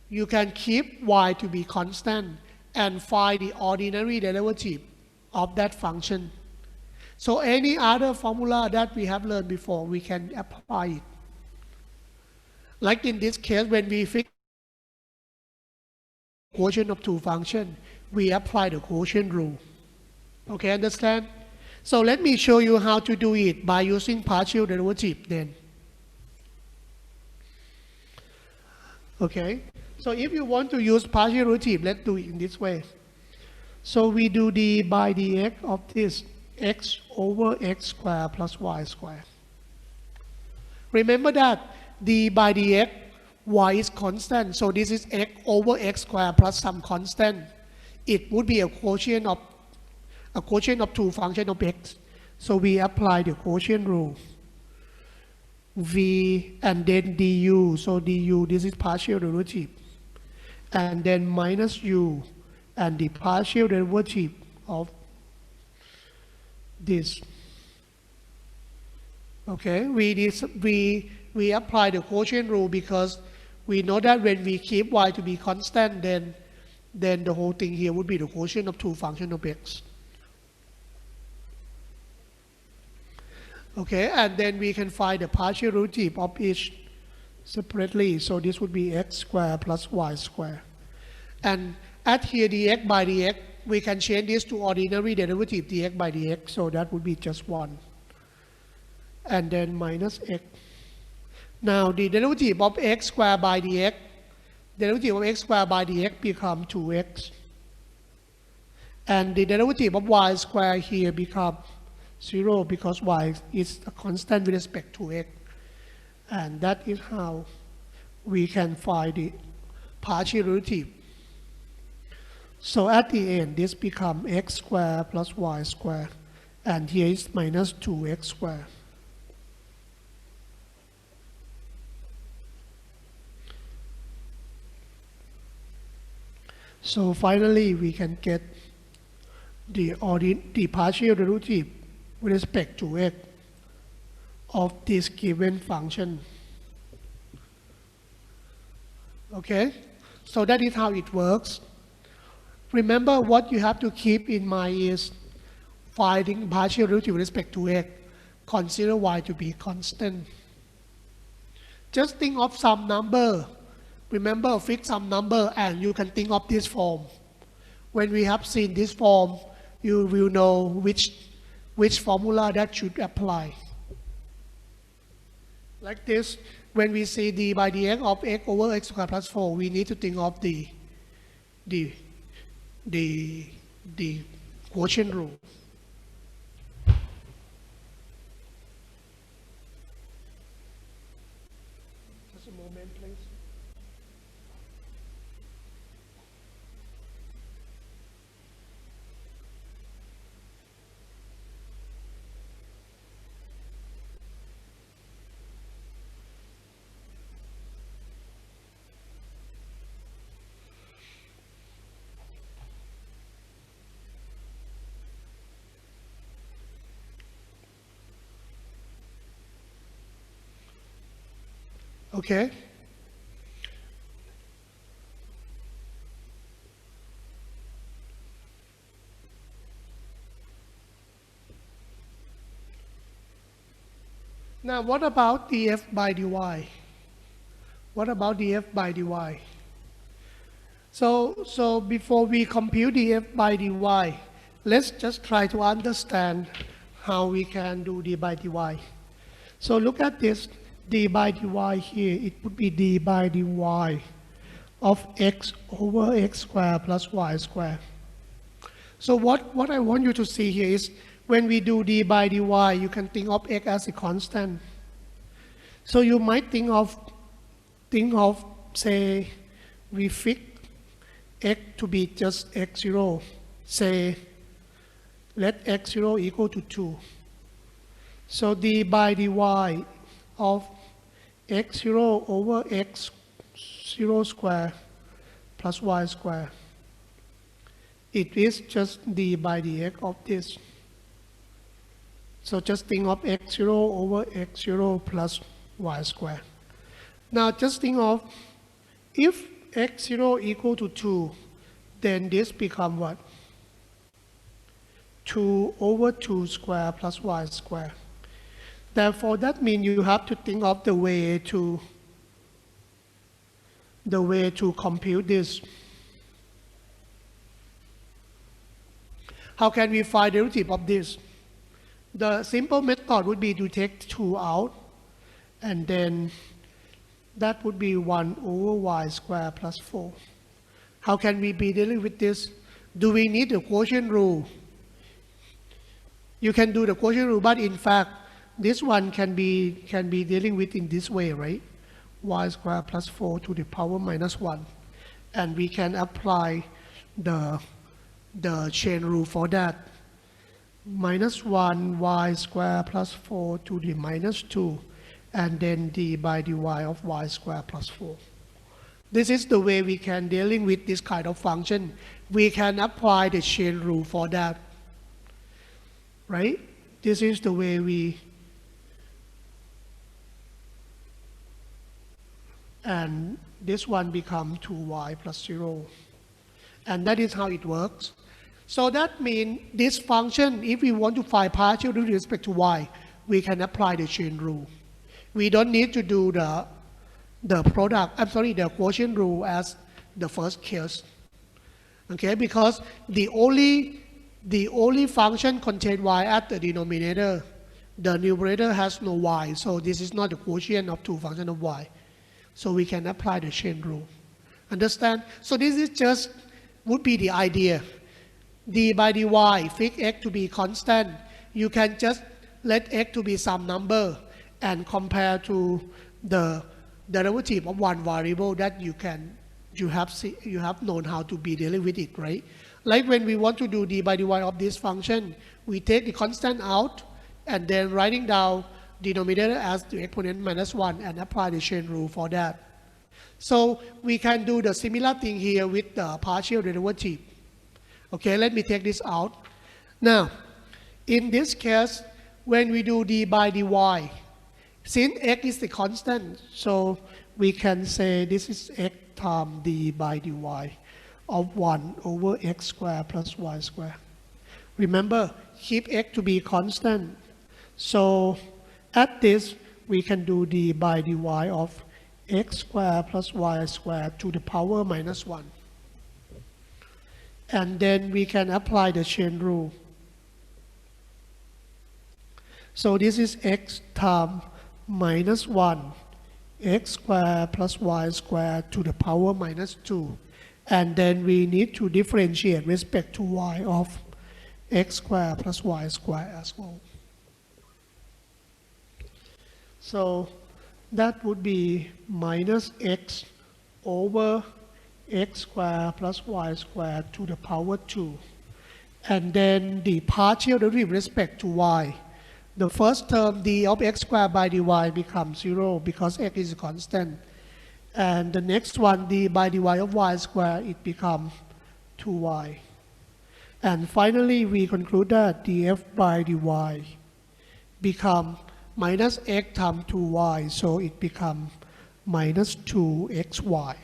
you can keep y to be constant and find the ordinary derivative of that function. So any other formula that we have learned before, we can apply it. Like in this case, when we fix quotient of two functions, we apply the quotient rule. Okay, understand? So let me show you how to do it by using partial derivative then. Okay, so if you want to use partial derivative, let's do it in this way. So we do d by dx of this x over x squared plus y squared. Remember that d by dx, y is constant, so this is x over x squared plus some constant. It would be a quotient of a quotient of two function of x. So we apply the quotient rule. V and then du. So du, this is partial derivative. And then minus u and the partial derivative of this. Okay, we apply the quotient rule because we know that when we keep y to be constant, then the whole thing here would be the quotient of two functions of x. Okay, and then we can find the partial derivative of each separately. So this would be x squared plus y squared. And add here dx by dx, we can change this to ordinary derivative dx by dx. So that would be just 1. And then minus x. Now the derivative of x squared by dx, derivative of x squared by dx become 2x. And the derivative of y squared here become 0 because y is a constant with respect to x. And that is how we can find the partial derivative. So at the end, this becomes x squared plus y squared. And here is minus 2x squared. So finally, we can get the partial derivative with respect to x of this given function. Okay, so that is how it works. Remember, what you have to keep in mind is finding partial derivative with respect to x. Consider y to be constant. Just think of some number. Remember, fix some number and you can think of this form. When we have seen this form, you will know which formula that should apply. Like this, when we see d by dx of x over x squared plus 4, we need to think of the quotient rule. Just a moment, please. Okay. Now, what about df by dy? What about df by dy? So before we compute df by dy, let's just try to understand how we can do d by dy. So look at this. D by dy here, it would be d by dy of x over x squared plus y squared. So what I want you to see here is when we do d by dy, you can think of x as a constant. So you might think of say, we fix x to be just x0. Say, let x0 equal to 2. So d by dy of x0 over x0 square plus y square. It is just d by dx of this. So just think of x0 over x0 plus y square. Now just think of if x0 equal to 2, then this become what? 2 over 2 square plus y square. Therefore, that means you have to think of the way to compute this. How can we find the derivative of this? The simple method would be to take 2 out, and then that would be 1 over y squared plus 4. How can we be dealing with this? Do we need the quotient rule? You can do the quotient rule, but in fact, this one can be dealing with in this way, right? Y squared plus 4 to the power minus 1. And we can apply the chain rule for that. minus 1 y square plus 4 to the minus 2, and then d by dy of y square plus 4. This is the way we can dealing with this kind of function. We can apply the chain rule for that, right? This is the way we, and this one become 2y plus 0. And that is how it works. So that means this function, if we want to find partial with respect to y, we can apply the chain rule. We don't need to do the quotient rule as the first case. Okay, because the only function contain y at the denominator. The numerator has no y, so this is not the quotient of two functions of y. So we can apply the chain rule. Understand? So this is just would be the idea. D by dy, fix x to be constant. You can just let x to be some number and compare to the derivative of one variable that you have known how to be dealing with it, right? Like when we want to do d by dy of this function, we take the constant out and then writing down denominator as the exponent minus 1 and apply the chain rule for that. So we can do the similar thing here with the partial derivative. Okay, let me take this out. Now, in this case, when we do d by dy, since x is the constant, so we can say this is x times d by dy of 1 over x squared plus y squared. Remember, keep x to be constant. So at this, we can do d by dy of x squared plus y squared to the power minus 1. And then we can apply the chain rule. So this is x times minus 1, x squared plus y squared to the power minus 2. And then we need to differentiate respect to y of x squared plus y squared as well. So that would be minus x over x squared plus y squared to the power 2. And then the partial derivative with respect to y. The first term, d of x squared by dy becomes 0 because x is a constant. And the next one, d by dy of y squared, it becomes 2y. And finally, we conclude that df by dy become minus x times 2y, so it becomes minus 2xy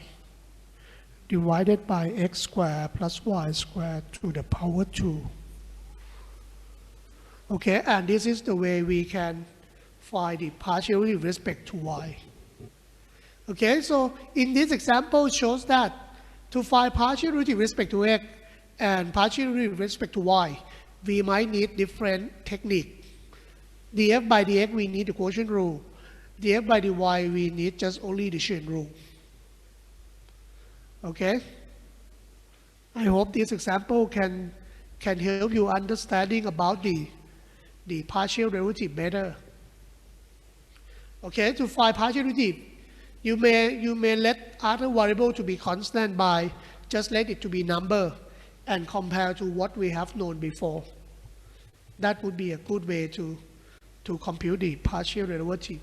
divided by x squared plus y squared to the power 2. Okay, and this is the way we can find the partial with respect to y. Okay, so in this example shows that to find partial with respect to x and partial with respect to y, we might need different technique. Df by dx, we need the quotient rule. Df by dy, we need just only the chain rule. Okay? I hope this example can help you understanding about the partial derivative better. Okay, to find partial derivative, you may let other variable to be constant by just let it to be number and compare to what we have known before. That would be a good way to compute the partial derivative.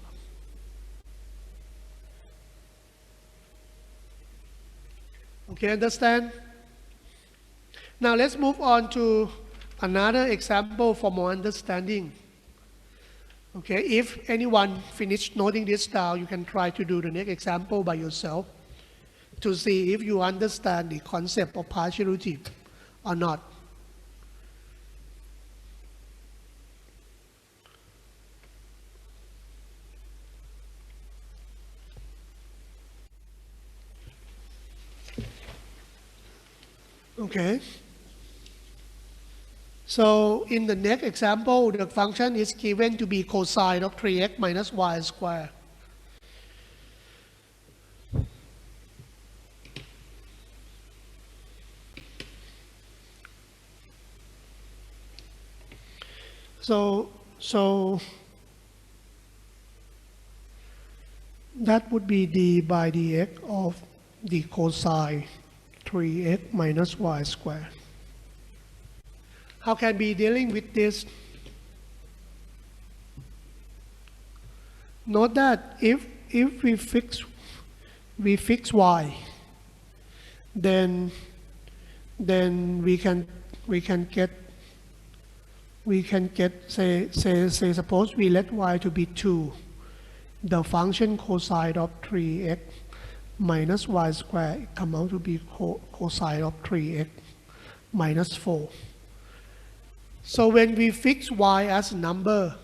Okay, understand? Now let's move on to another example for more understanding. Okay, if anyone finished noting this down, you can try to do the next example by yourself to see if you understand the concept of partial derivative or not. Okay. So in the next example, the function is given to be cosine of 3x minus y squared. So that would be d by dx of the cosine 3x minus y squared. How can we dealing with this? Note that if we fix y, then we can get say suppose we let y to be 2, the function cosine of 3x minus y squared come out to be cosine of 3x minus 4. So when we fix y as a number,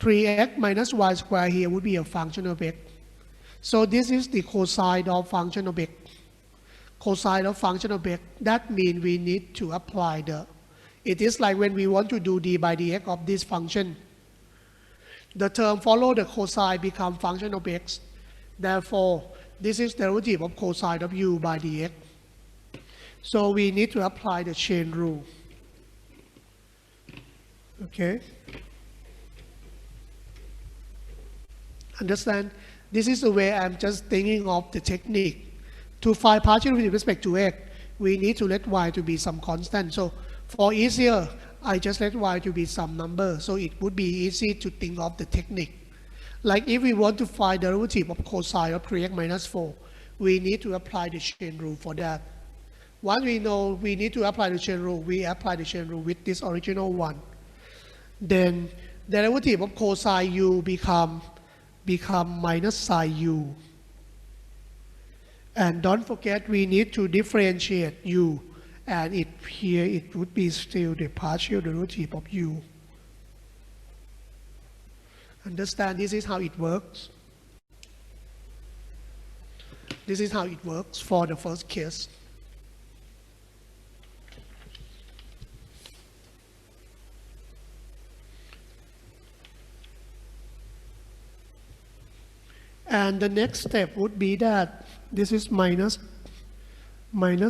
3x minus y squared here would be a function of x. So this is the cosine of function of x. Cosine of function of x. That means we need to apply it is like when we want to do d by dx of this function. The term follow the cosine become function of x. Therefore, this is derivative of cosine of u by dx. So we need to apply the chain rule. Okay? Understand? This is the way I'm just thinking of the technique. To find partial with respect to x, we need to let y to be some constant. So for easier, I just let y to be some number. So it would be easy to think of the technique. Like if we want to find derivative of cosine of 3x minus 4, we need to apply the chain rule for that. Once we know we need to apply the chain rule, we apply the chain rule with this original one. Then derivative of cosine u become minus sine u. And don't forget we need to differentiate u, and here it would be still the partial derivative of u. Understand, this is how it works. This is how it works for the first case. And the next step would be that this is minus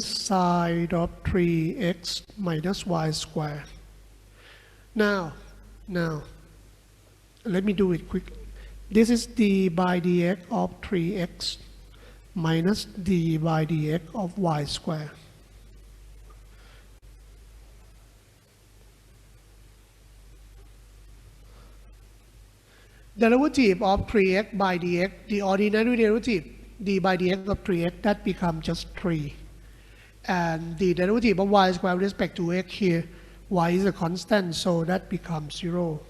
sine of 3x minus y squared. Now, let me do it quick. This is d by dx of 3x minus d by dx of y squared. Derivative of 3x by dx, the ordinary derivative, d by dx of 3x, that becomes just 3. And the derivative of y squared with respect to x here, y is a constant, so that becomes 0.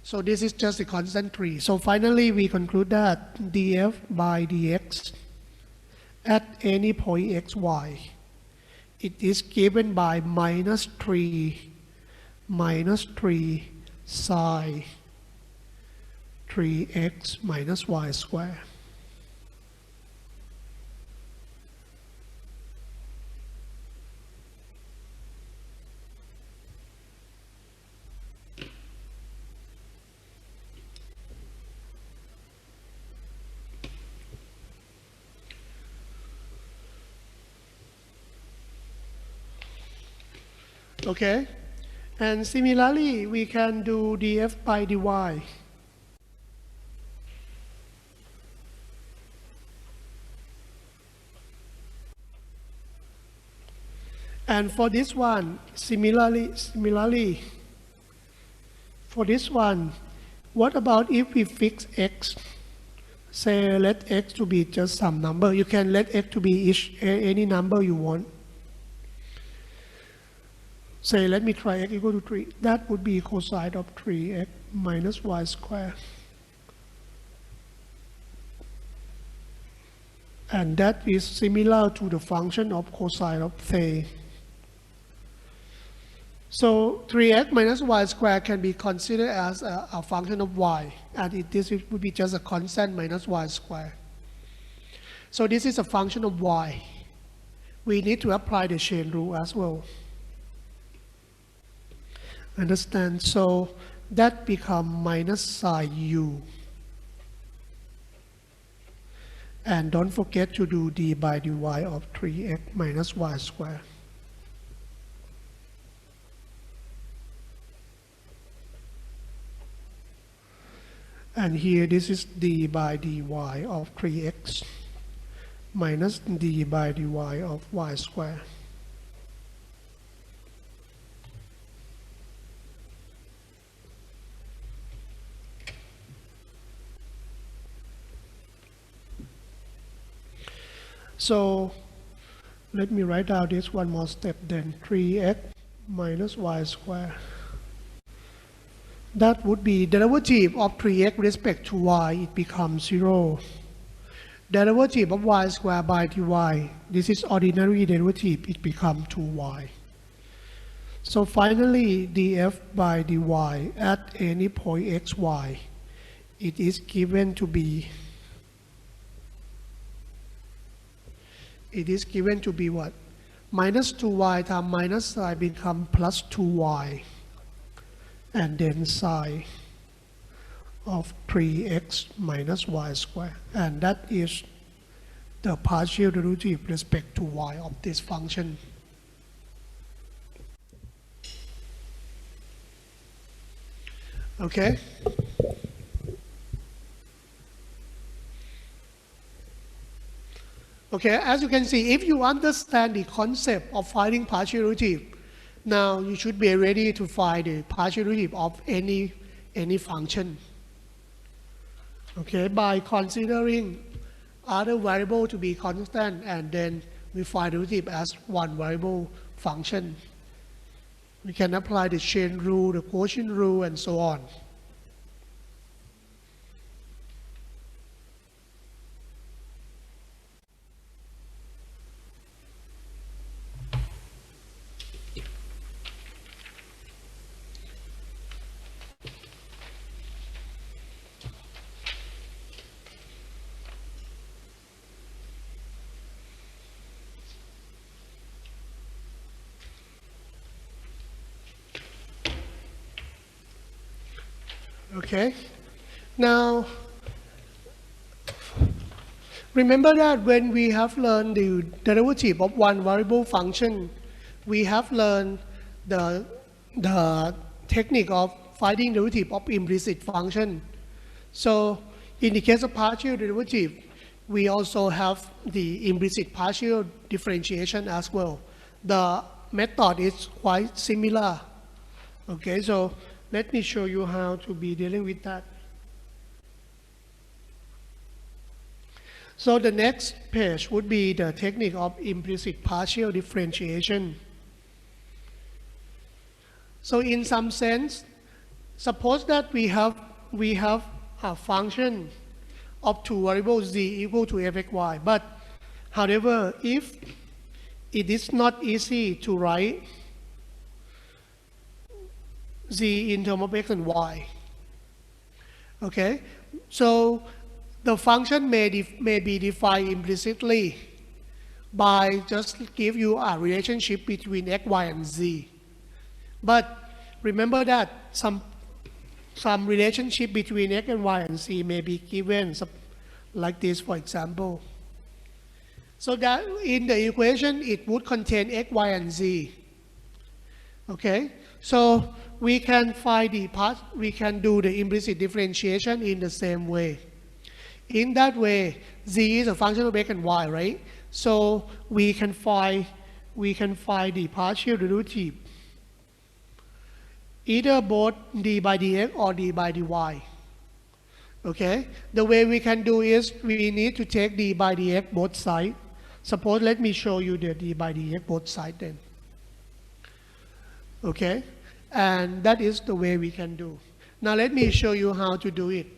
So this is just a constant 3. So finally, we conclude that df by dx at any point xy, it is given by minus 3 sine 3x minus y squared. Okay? And similarly, we can do df by dy. And for this one, similarly, for this one, what about if we fix x? Say let x to be just some number. You can let x to be any number you want. Say let me try x equal to 3. That would be cosine of 3x minus y squared. And that is similar to the function of cosine of say. So 3x minus y squared can be considered as a function of y, and this would be just a constant minus y squared. So this is a function of y. We need to apply the chain rule as well. Understand? So that becomes minus sine u. And don't forget to do d by dy of 3x minus y squared. And here this is d by dy of 3x minus d by dy of y squared. So let me write down this one more step then. 3x minus y squared. That would be derivative of 3x with respect to y, it becomes 0. Derivative of y squared by dy, this is ordinary derivative, it becomes 2y. So finally, df by dy at any point xy, it is given to be what? Minus 2y times minus psi become plus 2y. And then psi of 3x minus y squared. And that is the partial derivative with respect to y of this function. Okay? Okay, as you can see, if you understand the concept of finding partial derivative, now you should be ready to find the partial derivative of any function. Okay, by considering other variable to be constant, and then we find derivative as one variable function. We can apply the chain rule, the quotient rule, and so on. Okay, now remember that when we have learned the derivative of one variable function, we have learned the technique of finding derivative of implicit function. So in the case of partial derivative, we also have the implicit partial differentiation as well. The method is quite similar. Okay, so let me show you how to be dealing with that. So the next page would be the technique of implicit partial differentiation. So in some sense, suppose that we have a function of two variables z equal to f(x,y), but however, if it is not easy to write z in terms of x and y. Okay, so the function may be defined implicitly by just give you a relationship between x, y, and z. But remember that some relationship between x and y and z may be given like this, for example. So that in the equation it would contain x, y, and z. Okay, so we can do the implicit differentiation in the same way. In that way, z is a function of x and y, right? So we can find the partial derivative, either both d by dx or d by dy. Okay, the way we can do is we need to take d by dx both sides. Suppose, let me show you the d by dx both sides then. Okay, and that is the way we can do. Now let me show you how to do it.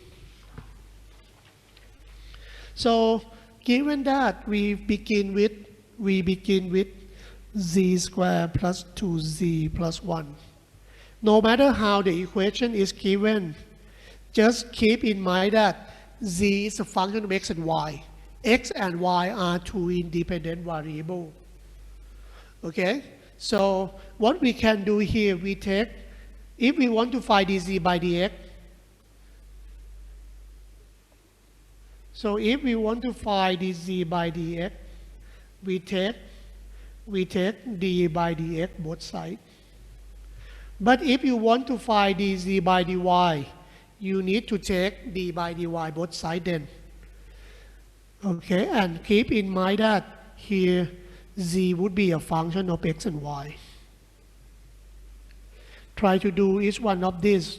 So given that we begin with z squared plus 2z plus 1. No matter how the equation is given, just keep in mind that z is a function of x and y. X and y are two independent variables. Okay? So what we can do here, we take, if we want to find dz by dx, so if we want to find dz by dx, we take d by dx both sides. But if you want to find dz by dy, you need to take d by dy both sides then. Okay, and keep in mind that here z would be a function of x and y. Try to do each one of these.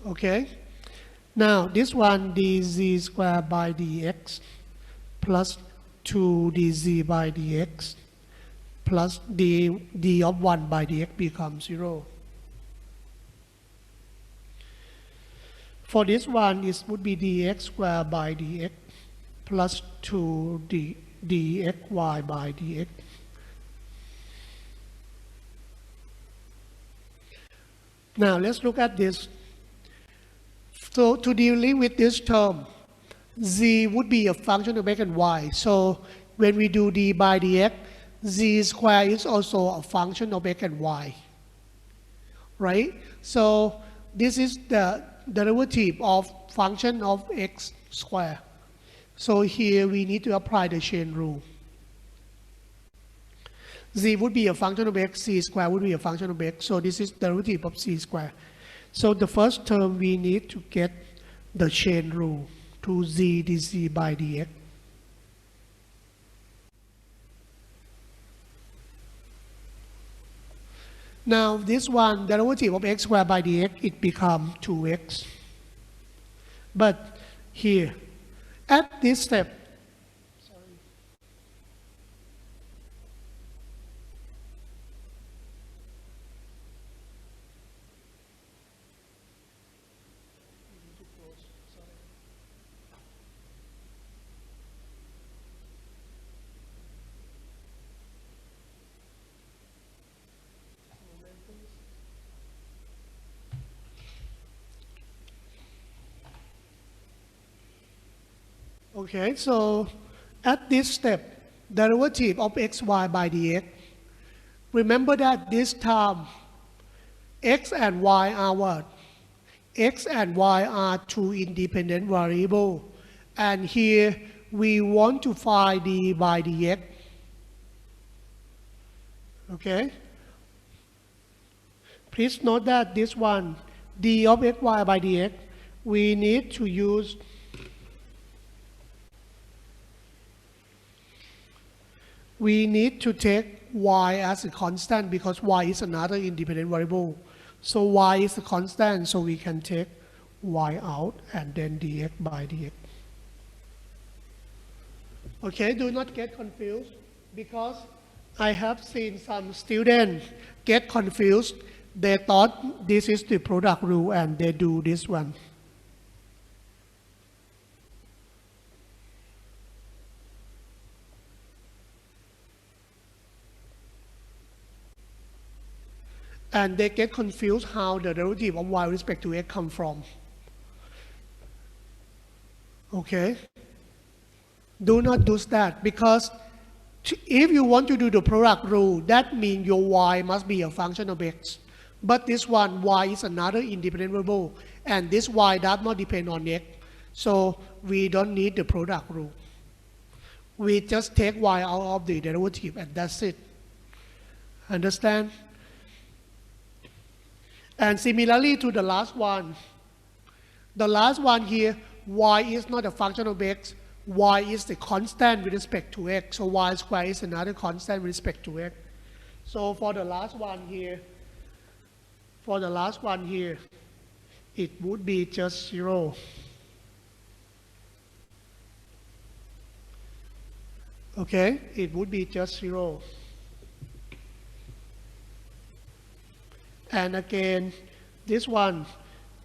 Okay, now this one dz squared by dx. plus 2 dz by dx plus d of 1 by dx becomes 0. For this one, it would be dx squared by dx plus 2 dxy by dx. Now let's look at this. So to deal with this term, z would be a function of x and y. So when we do d by dx, z squared is also a function of x and y, right? So this is the derivative of function of x squared. So here we need to apply the chain rule. Z would be a function of x, z squared would be a function of x. So this is derivative of z squared. So the first term we need to get the chain rule to z dz by dx. Now this one, derivative of x squared by dx, it becomes 2x. But here, at this step, okay, so at this step, derivative of xy by dx, remember that this term, x and y are what? X and y are two independent variables. And here we want to find d by dx. Okay? Please note that this one, d of xy by dx, we need to use we need to take y as a constant because y is another independent variable. So y is a constant, so we can take y out and then dx by dx. Okay, do not get confused because I have seen some students get confused. They thought this is the product rule and they do this one. And they get confused how the derivative of y with respect to x come from. Okay? Do not do that because if you want to do the product rule, that means your y must be a function of x. But this one, y is another independent variable, and this y does not depend on x. So we don't need the product rule. We just take y out of the derivative, and that's it. Understand? And similarly to the last one here, y is not a function of x, y is the constant with respect to x, so y squared is another constant with respect to x. So for the last one here, it would be just 0. Okay, it would be just 0. And again, this one,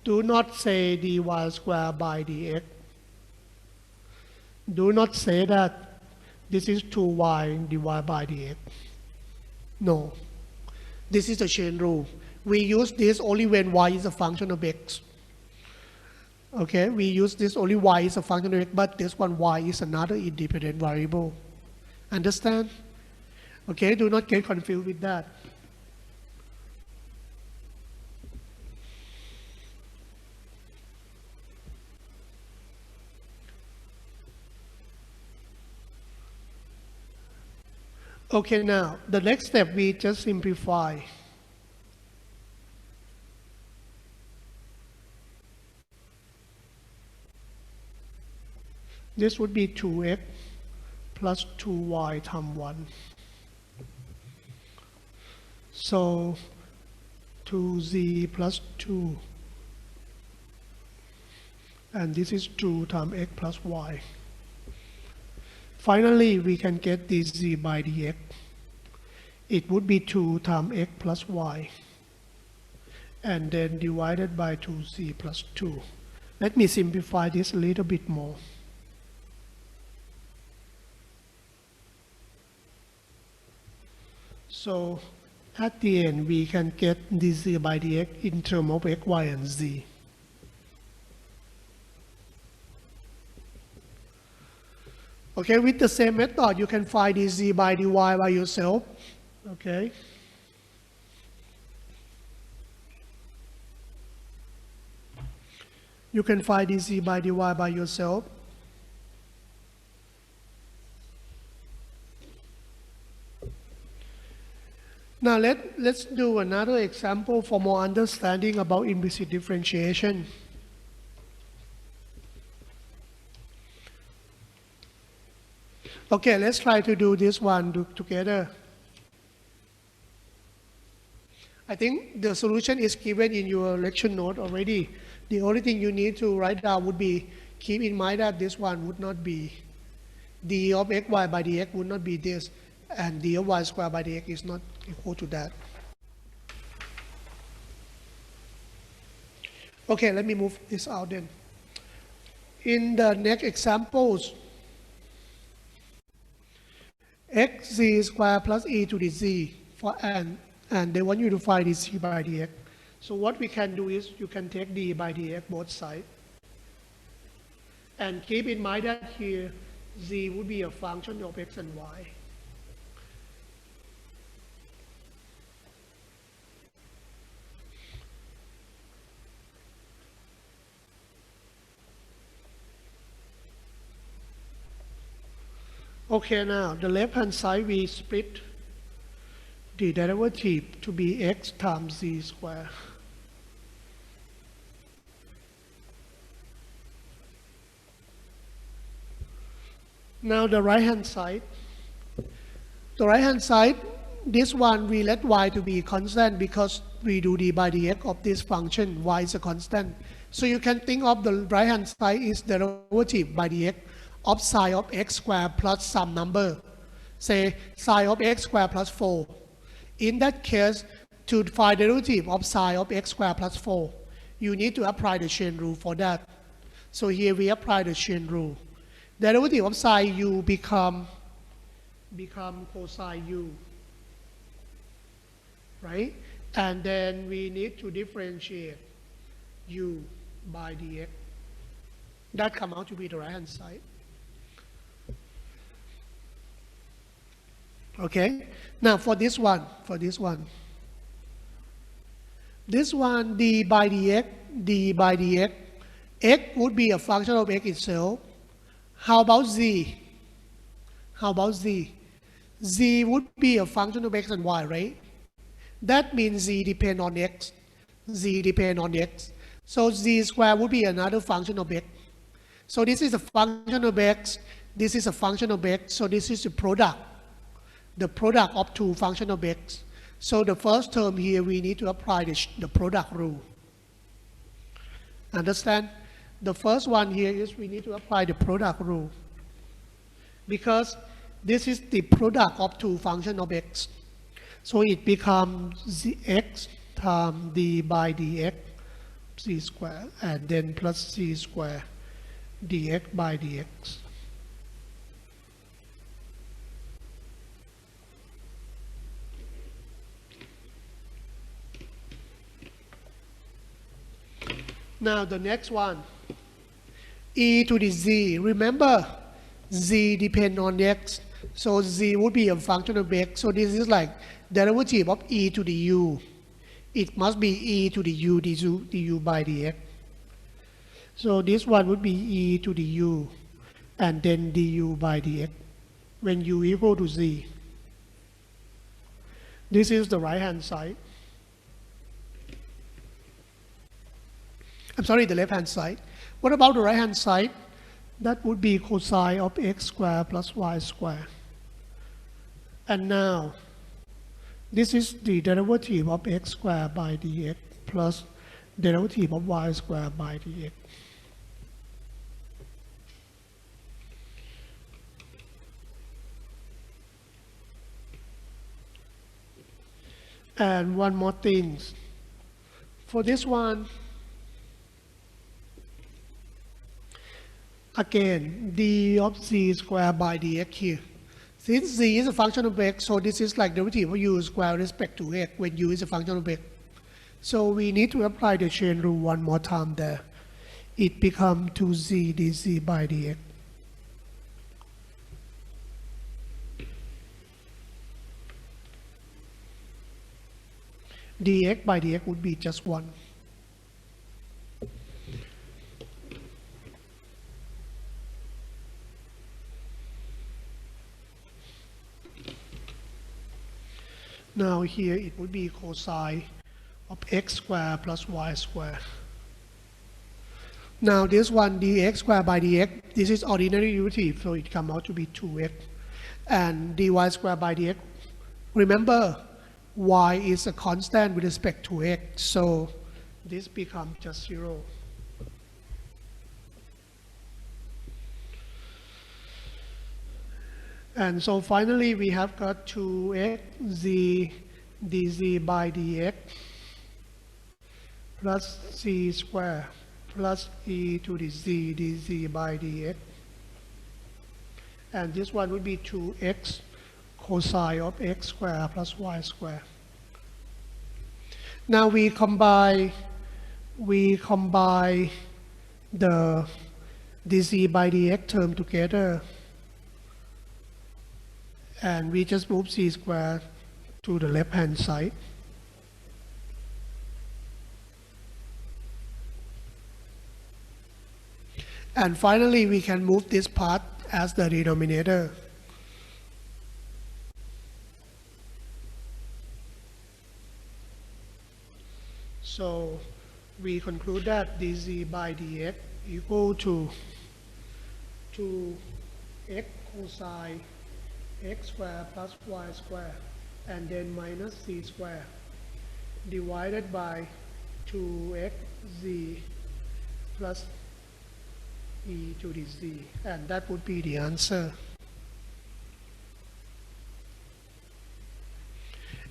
do not say dy squared by dx. Do not say that this is 2y divided by dx. No. This is a chain rule. We use this only when y is a function of x. Okay, we use this only y is a function of x, but this one y is another independent variable. Understand? Okay, do not get confused with that. Okay, now, the next step, we just simplify. This would be 2x plus 2y times 1. So 2z plus 2. And this is 2 times x plus y. Finally, we can get dz by dx. It would be 2 times x plus y, and then divided by 2z plus 2. Let me simplify this a little bit more. So at the end, we can get dz by dx in terms of x, y, and z. Okay, with the same method, you can find dz by dy by yourself. Okay. You can find dz by dy by yourself. Now let's do another example for more understanding about implicit differentiation. Okay, let's try to do this one together. I think the solution is given in your lecture note already. The only thing you need to write down would be, keep in mind that this one would not be, d of xy by dx would not be this, and d of y squared by dx is not equal to that. Okay, let me move this out then. In the next examples, xz squared plus e to the z for n, and they want you to find dz by dx. So what we can do is you can take d by dx both sides. And keep in mind that here z would be a function of x and y. Okay, now the left hand side we split the derivative to be x times z squared. Now the right hand side. This one we let y to be constant because we do d by dx of this function, y is a constant. So you can think of the right hand side is derivative by dx of sine of x squared plus some number, say sine of x squared plus 4. In that case, to find derivative of sine of x squared plus 4, you need to apply the chain rule for that. So here we apply the chain rule. Derivative of sine u become cosine u, right? And then we need to differentiate u by dx. That come out to be the right hand side. Okay, now for this one, d by dx, x would be a function of x itself. How about z? Z would be a function of x and y, right? That means z depend on x. So z squared would be another function of x. So this is a function of x, this is a function of x, so this is the product of two functions of x. So the first term here, we need to apply the product rule. Understand? The first one here is we need to apply the product rule, because this is the product of two functions of x. So it becomes x times d by dx z squared, and then plus z squared dx by dx. Now the next one, e to the z. Remember, z depends on x, so z would be a function of x. So this is like derivative of e to the u. It must be e to the u du by dx. So this one would be e to the u, and then du by dx when u equal to z. This is the right hand side. I'm sorry, the left hand side. What about the right hand side? That would be cosine of x squared plus y squared. And now, this is the derivative of x squared by dx plus derivative of y squared by dx. And one more thing. For this one, again, d of z squared by dx here. Since z is a function of x, so this is like derivative of u squared with respect to x when u is a function of x. So we need to apply the chain rule one more time there. It becomes 2z dz by dx. Dx by dx would be just 1. Now here it would be cosine of x squared plus y squared. Now this one dx squared by dx, this is ordinary derivative, so it comes out to be 2x. And dy squared by dx, remember y is a constant with respect to x, so this becomes just 0. And so finally we have got 2x z dz by dx plus c squared plus e to the z dz by dx. And this one would be 2x cosine of x squared plus y squared. Now we combine the dz by dx term together, and we just move c squared to the left hand side. And finally we can move this part as the denominator. So we conclude that dz by dx equal to 2x cosine x squared plus y squared and then minus c squared divided by 2xz plus e to the z, and that would be the answer.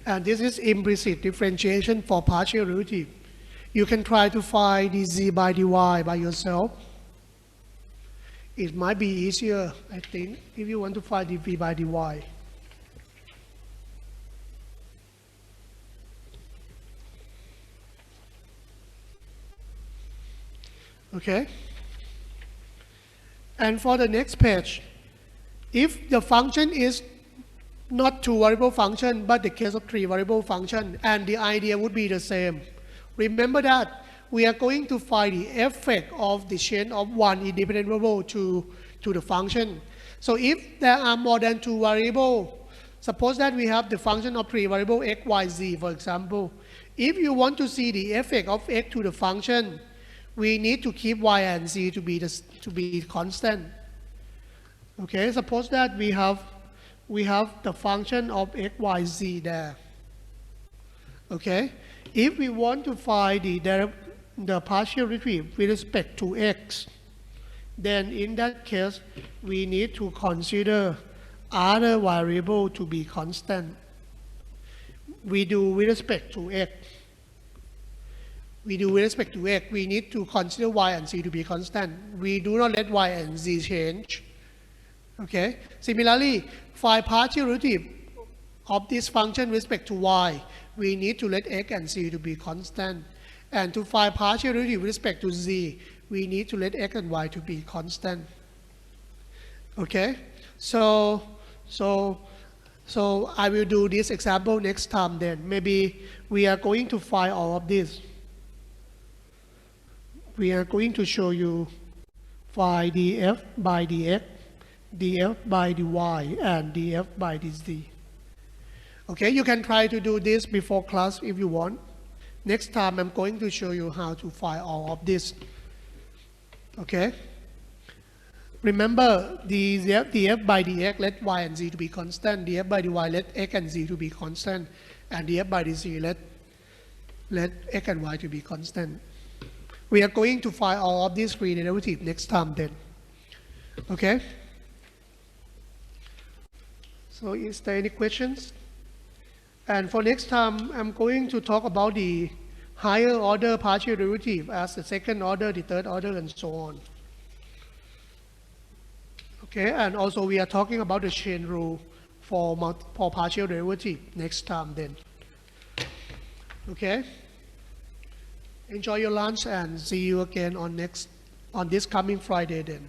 And this is implicit differentiation for partial derivative. You can try to find dz by dy by yourself. It might be easier, I think, if you want to find dv by dy. Okay? And for the next page, if the function is not two variable function, but the case of three variable function, and the idea would be the same. Remember that we are going to find the effect of the change of one independent variable to the function. So if there are more than two variables, suppose that we have the function of three variables x, y, z, for example. If you want to see the effect of x to the function, we need to keep y and z to be constant. Okay, suppose that we have the function of x, y, z there. Okay, if we want to find the partial derivative with respect to x, then in that case we need to consider other variable to be constant. We do with respect to x. We need to consider y and z to be constant. We do not let y and z change. Okay. Similarly, find partial derivative of this function with respect to y, we need to let x and z to be constant. And to find partial derivative with respect to z, we need to let x and y to be constant. Okay. So I will do this example next time then. Maybe we are going to find all of this. We are going to show you find df by dx, df by dy, and df by dz. Okay, you can try to do this before class if you want. Next time I'm going to show you how to find all of this. Okay? Remember, the df by dx let y and z to be constant, df by dy let x and z to be constant, and df by dz let x and y to be constant. We are going to find all of these three derivatives next time then. Okay? So is there any questions? And for next time, I'm going to talk about the higher order partial derivative as the second order, the third order, and so on. Okay, and also we are talking about the chain rule for partial derivative next time then. Okay, enjoy your lunch and see you again on this coming Friday then.